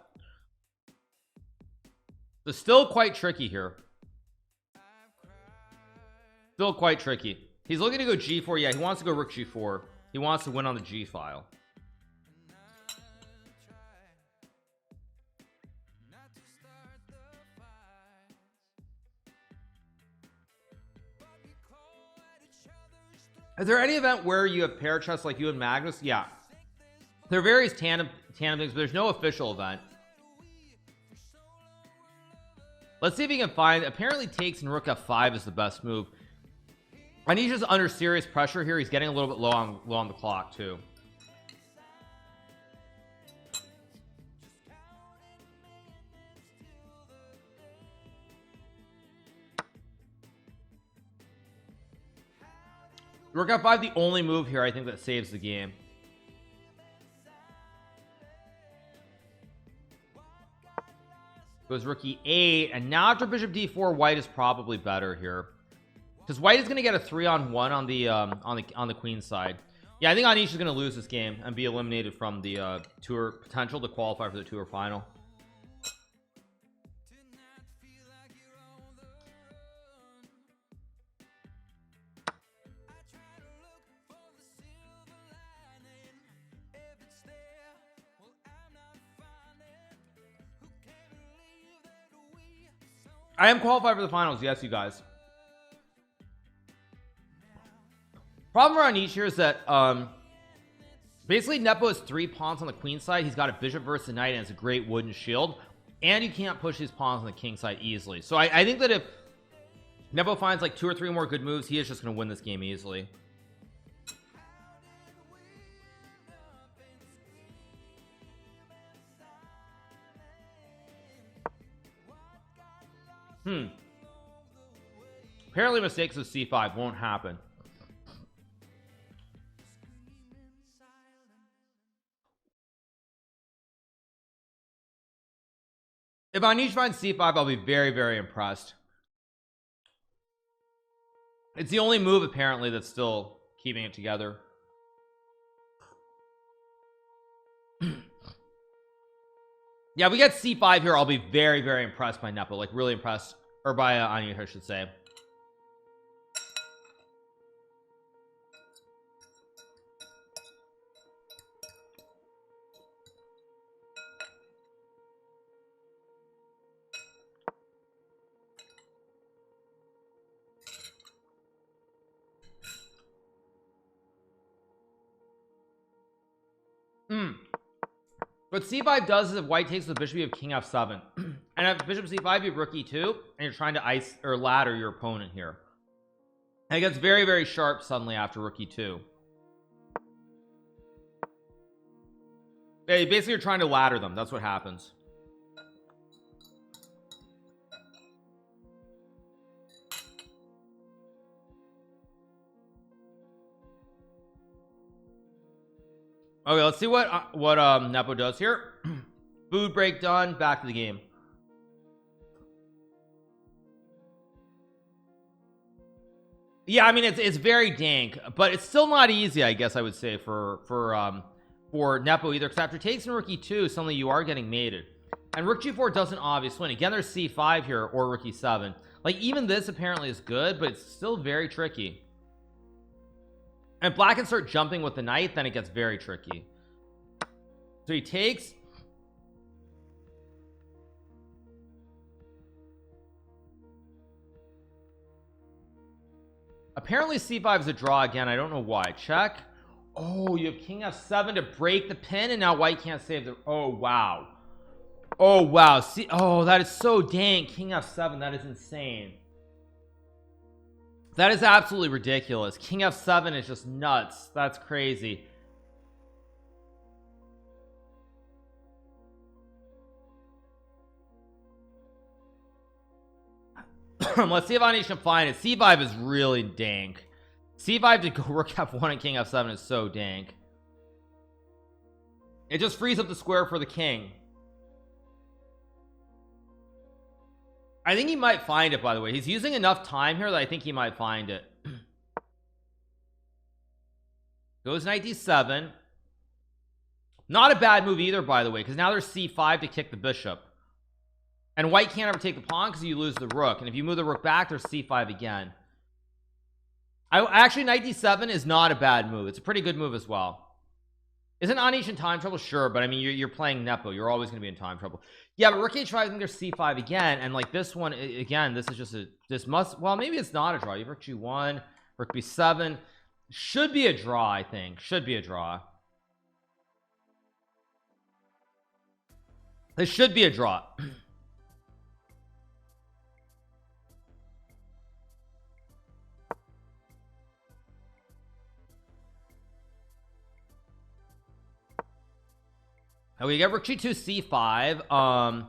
So still quite tricky here. Still quite tricky. He's looking to go g4. Yeah, he wants to go rook g4. He wants to win on the g file. Is there any event where you have pair chess like you and Magnus? Yeah, there are various tandem things, but there's no official event. Let's see if he can find. Apparently takes and rook f5 is the best move, and he's just under serious pressure here. He's getting a little bit low on the clock too. Rook f5, the only move here I think that saves the game. Goes rook e8, and now after bishop d4, white is probably better here, because white is going to get a 3-on-1 on the queen side. Yeah, I think Anish is going to lose this game and be eliminated from the tour potential to qualify for the tour final. I am qualified for the finals. Yes, you guys. Problem for Anish here is that basically Nepo has 3 pawns on the queen side. He's got a bishop versus a knight, and it's a great wooden shield, and you can't push these pawns on the king side easily. So I think that if Nepo finds like 2 or 3 more good moves, he is just going to win this game easily. Apparently mistakes with c5 won't happen. If Anish finds c5, I'll be very, very impressed. It's the only move apparently that's still keeping it together. Yeah, if we get c5 here, I'll be very, very impressed by Nepo, like really impressed, or by Anish, I should say. What c5 does is if white takes the bishop, you have king f7, and if bishop c5, you have rook e2, and you're trying to ice or ladder your opponent here, and it gets very, very sharp suddenly after rook e2. Yeah, basically you're trying to ladder them. That's what happens. Okay, let's see what Nepo does here. Food break done, back to the game. Yeah, I mean it's very dank, but it's still not easy, I guess I would say, for Nepo either, because after takes and rook e2 suddenly you are getting mated, and rook g4 doesn't obviously win. Again, there's c5 here or rook e7. Like, even this apparently is good, but it's still very tricky. And black can start jumping with the knight, then it gets very tricky. So he takes. Apparently c5 is a draw again. I don't know why. Check. Oh, you have king f7 to break the pin, and now white can't save the. Oh wow. Oh wow. See, oh, that is so dank. King f7, that is insane. That is absolutely ridiculous. King f7 is just nuts. That's crazy. Let's see if Anish can find it. c5 is really dank. c5 to go rook f1 and king f7 is so dank. It just frees up the square for the king. I think he might find it, by the way. He's using enough time here that I think he might find it. Goes knight d7. Not a bad move either, by the way, because now there's c5 to kick the bishop, and white can't ever take the pawn because you lose the rook, and if you move the rook back, there's c5 again. Actually, knight d7 is not a bad move. It's a pretty good move as well. Isn't Anish in time trouble? Sure, but I mean, you're playing Nepo. You're always going to be in time trouble. Yeah, but rook h5, I think there's c5 again, and like this one again, this is just well, maybe it's not a draw. You have rook g1, rook b7. Should be a draw, I think. Should be a draw. This should be a draw. We get rook g2 c5.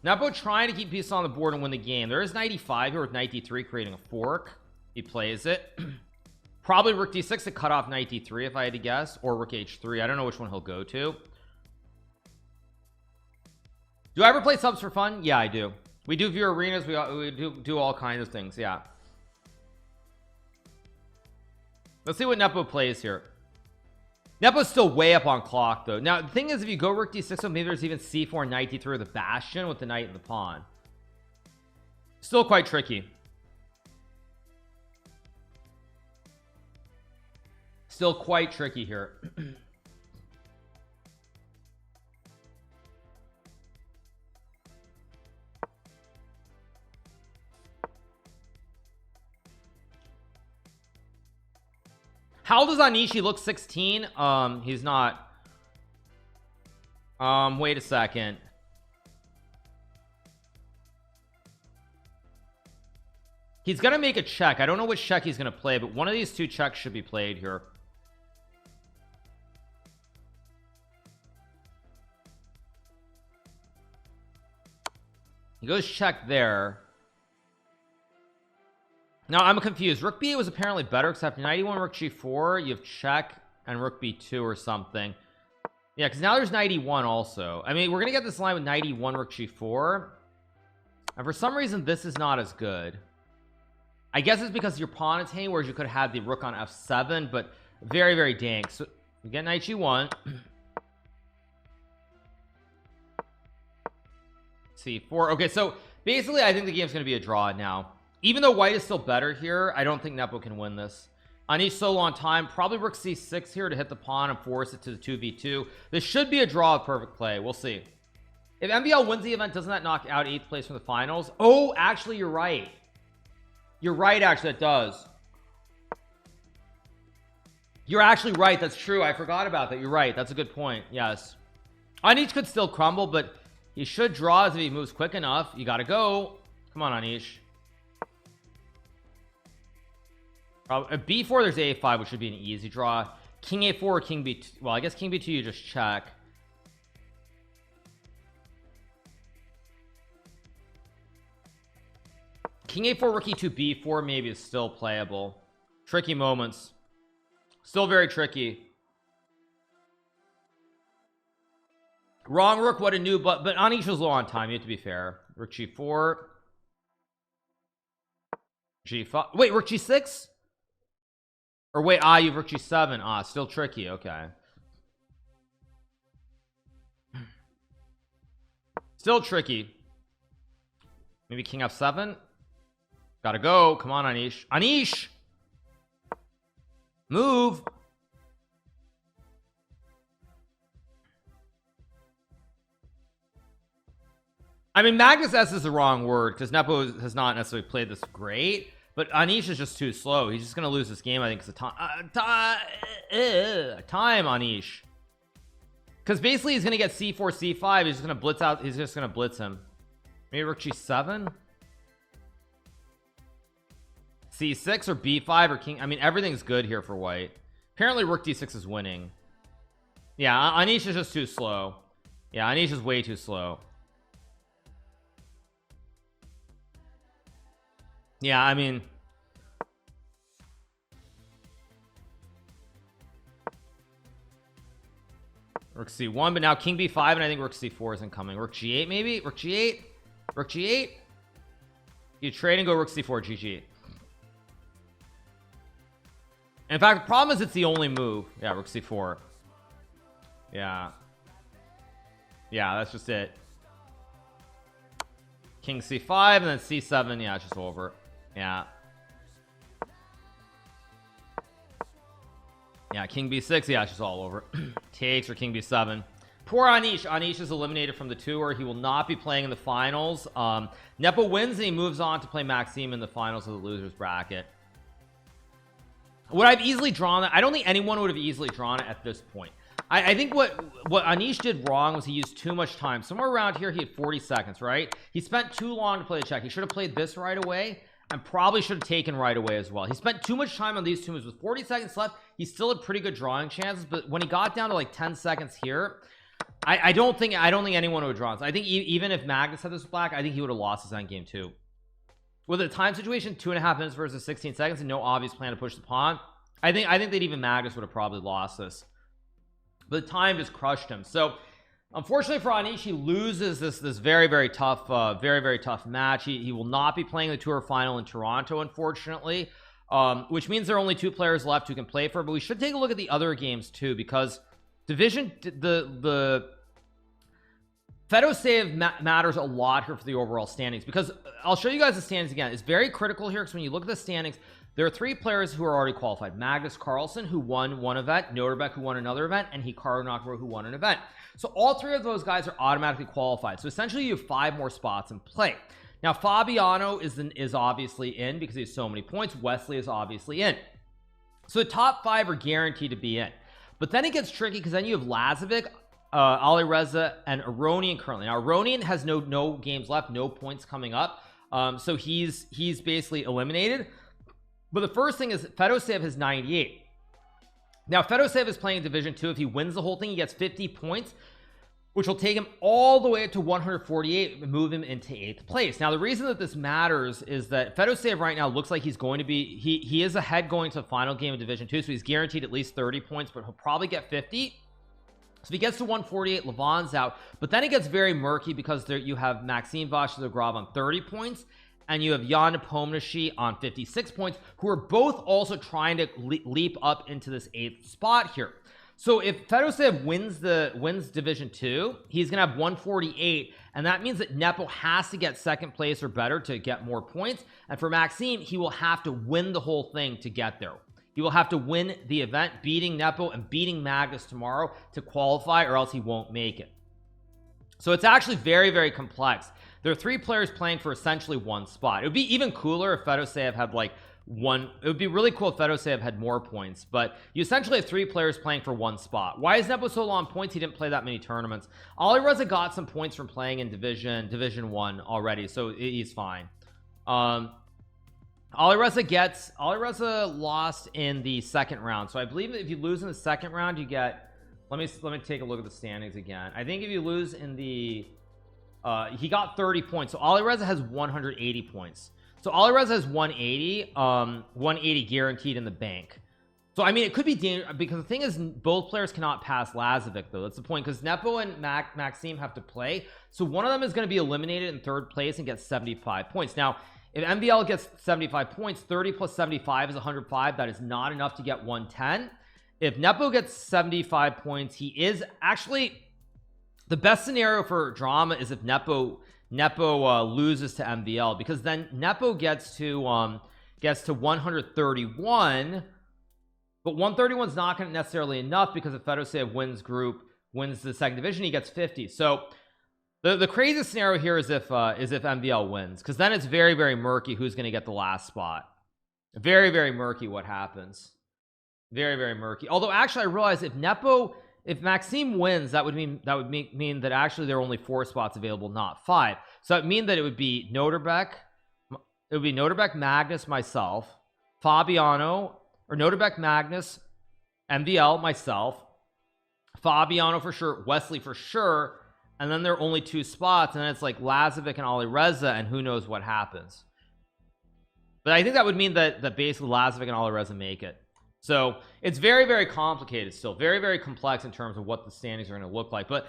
Nepo trying to keep pieces on the board and win the game. There is knight e5 here with knight d3 creating a fork. He plays it. Probably rook d6 to cut off knight d3 if I had to guess, or rook h3. I don't know which one he'll go to. Do I ever play subs for fun? Yeah, I do. We do view arenas. We do all kinds of things. Yeah. Let's see what Nepo plays here. Nepo's still way up on clock though. Now the thing is, if you go rook d6, so maybe there's even c4 knight d3 or the bastion with the knight and the pawn. Still quite tricky. Still quite tricky here. How old is Anish? He looks 16. He's not. Wait a second. He's gonna make a check. I don't know which check he's gonna play, but one of these two checks should be played here. He goes check there. Now I'm confused. Rook b8 was apparently better, except knight e1 rook g4 you have check and rook b2 or something. Yeah, because now there's knight e1 also. I mean, we're gonna get this line with knight e1 rook g4, and for some reason this is not as good. I guess it's because your pawn is hanging, whereas you could have had the rook on f7, but very, very dank. So we get knight g1, c4. Okay, so basically I think the game's gonna be a draw now. Even though white is still better here, I don't think Nepo can win this. Anish solo on time. Probably rook c6 here to hit the pawn and force it to the 2v2. This should be a draw of perfect play. We'll see. If MBL wins the event, doesn't that knock out 8th place from the finals? Oh, actually, you're right. You're right, actually, it does. You're actually right. That's true. I forgot about that. You're right. That's a good point. Yes. Anish could still crumble, but he should draw if he moves quick enough. You got to go. Come on, Anish. b4 there's a5, which should be an easy draw. King a4 or king b2. Well, I guess king b2 you just check. King a4 rook e2 b4 maybe is still playable. Tricky moments. Still very tricky. Wrong rook, what a new, but Anish was low on time, you have to be fair. Rook g4, g5, wait, rook g6, or wait, you have rook g7. Still tricky. Okay, still tricky. Maybe king f7. Gotta go. Come on, Anish. Anish, move. I mean, Magnus S is the wrong word because Nepo has not necessarily played this great, but Anish is just too slow. He's just gonna lose this game. I think it's a time Anish, because basically he's gonna get c4 c5. He's just gonna blitz out. He's just gonna blitz him. Maybe rook g7, c6 or b5 or king. I mean, everything's good here for white. Apparently rook d6 is winning. Yeah, Anish is just too slow. Yeah, Anish is way too slow. Yeah, I mean, rook c1, but now king b5, and I think rook c4 isn't coming. Rook g8, maybe rook g8, rook g8. You trade and go rook c4, gg. In fact, the problem is it's the only move. Yeah, rook c4. Yeah, that's just it. King c5 and then c7. Yeah, it's just over. Yeah, king b6. Yeah, it's just all over. Takes or king b7. Poor Anish. Anish is eliminated from the tour. He will not be playing in the finals. Nepo wins and he moves on to play Maxime in the finals of the losers bracket. Would I have easily drawn that? I don't think anyone would have easily drawn it at this point. I think what Anish did wrong was he used too much time. Somewhere around here he had 40 seconds, right? He spent too long to play the check. He should have played this right away and probably should have taken right away as well. He spent too much time on these two moves. With 40 seconds left, he still had pretty good drawing chances, but when he got down to like 10 seconds here, I don't think anyone would have drawn. So I think even if Magnus had this black, I think he would have lost his endgame too. With a time situation, 2.5 minutes versus 16 seconds and no obvious plan to push the pawn, I think that even Magnus would have probably lost this. But the time just crushed him. So unfortunately for Anish, he loses this very tough match. He will not be playing the tour final in Toronto, unfortunately, which means there are only 2 players left who can play for it. But we should take a look at the other games too, because division, the Fedosave matters a lot here for the overall standings, because I'll show you guys the standings again. It's very critical here because when you look at the standings, there are 3 players who are already qualified. Magnus Carlsen, who won one event, Noterbeck, who won another event, and Hikaru Nakamura, who won an event. So all 3 of those guys are automatically qualified. So essentially you have 5 more spots in play. Now Fabiano is obviously in because he has so many points. Wesley is obviously in. So the top 5 are guaranteed to be in. But then it gets tricky because then you have Lazovic, Alireza, and Aronian currently. Now Aronian has no games left, no points coming up. So he's basically eliminated. But the first thing is Fedosave has 98. Now Fedosave is playing Division 2. If he wins the whole thing, he gets 50 points, which will take him all the way up to 148 and move him into 8th place. Now the reason that this matters is that Fedosave right now looks like he's going to be, he is ahead going to the final game of Division 2, so he's guaranteed at least 30 points, but he'll probably get 50. So if he gets to 148, Levon's out. But then it gets very murky because there you have Maxime Vachier-Lagrave on 30 points, and you have Jan Nepomniachtchi on 56 points, who are both also trying to leap up into this 8th spot here. So if Fedosave wins Division 2, he's gonna have 148, and that means that Nepo has to get 2nd place or better to get more points. And for Maxime, he will have to win the whole thing to get there. He will have to win the event, beating Nepo and beating Magnus tomorrow to qualify, or else he won't make it. So it's actually very complex. There are 3 players playing for essentially 1 spot. It would be even cooler if Fedosave had like one. It would be really cool if Fedosave had more points, but you essentially have 3 players playing for 1 spot. Why is Nepo so low on points? He didn't play that many tournaments. Alireza got some points from playing in Division 1 already, so he's fine. Alireza lost in the 2nd round, so I believe that if you lose in the 2nd round, you get, let me take a look at the standings again. I think if you lose in the he got 30 points, so Alireza has 180 points. So Alireza has 180 guaranteed in the bank. So I mean, it could be dangerous because the thing is, both players cannot pass Lazovic though. That's the point, because Nepo and Maxime have to play, so one of them is going to be eliminated in third place and get 75 points. Now if MVL gets 75 points, 30 plus 75 is 105. That is not enough to get 110. If Nepo gets 75 points, he is actually the best scenario for drama is if Nepo loses to MVL, because then Nepo gets to 131. But 131 is not going to necessarily enough, because if Fedoseev wins the second division, he gets 50. So the craziest scenario here is if MVL wins, because then it's very, very murky who's going to get the last spot. Very, very murky what happens. Very, very murky. Although actually I realize if Maxime wins, that would mean that actually there are only 4 spots available, not 5. So that would mean that it would be Noterbeck, Magnus, myself, Fabiano, or Noterbeck, Magnus, MVL, myself, Fabiano for sure, Wesley for sure, and then there are only 2 spots, and then it's like Lazovic and Alireza, and who knows what happens. But I think that would mean that basically Lazovic and Alireza make it. So it's very, very complicated still, very, very complex in terms of what the standings are going to look like. But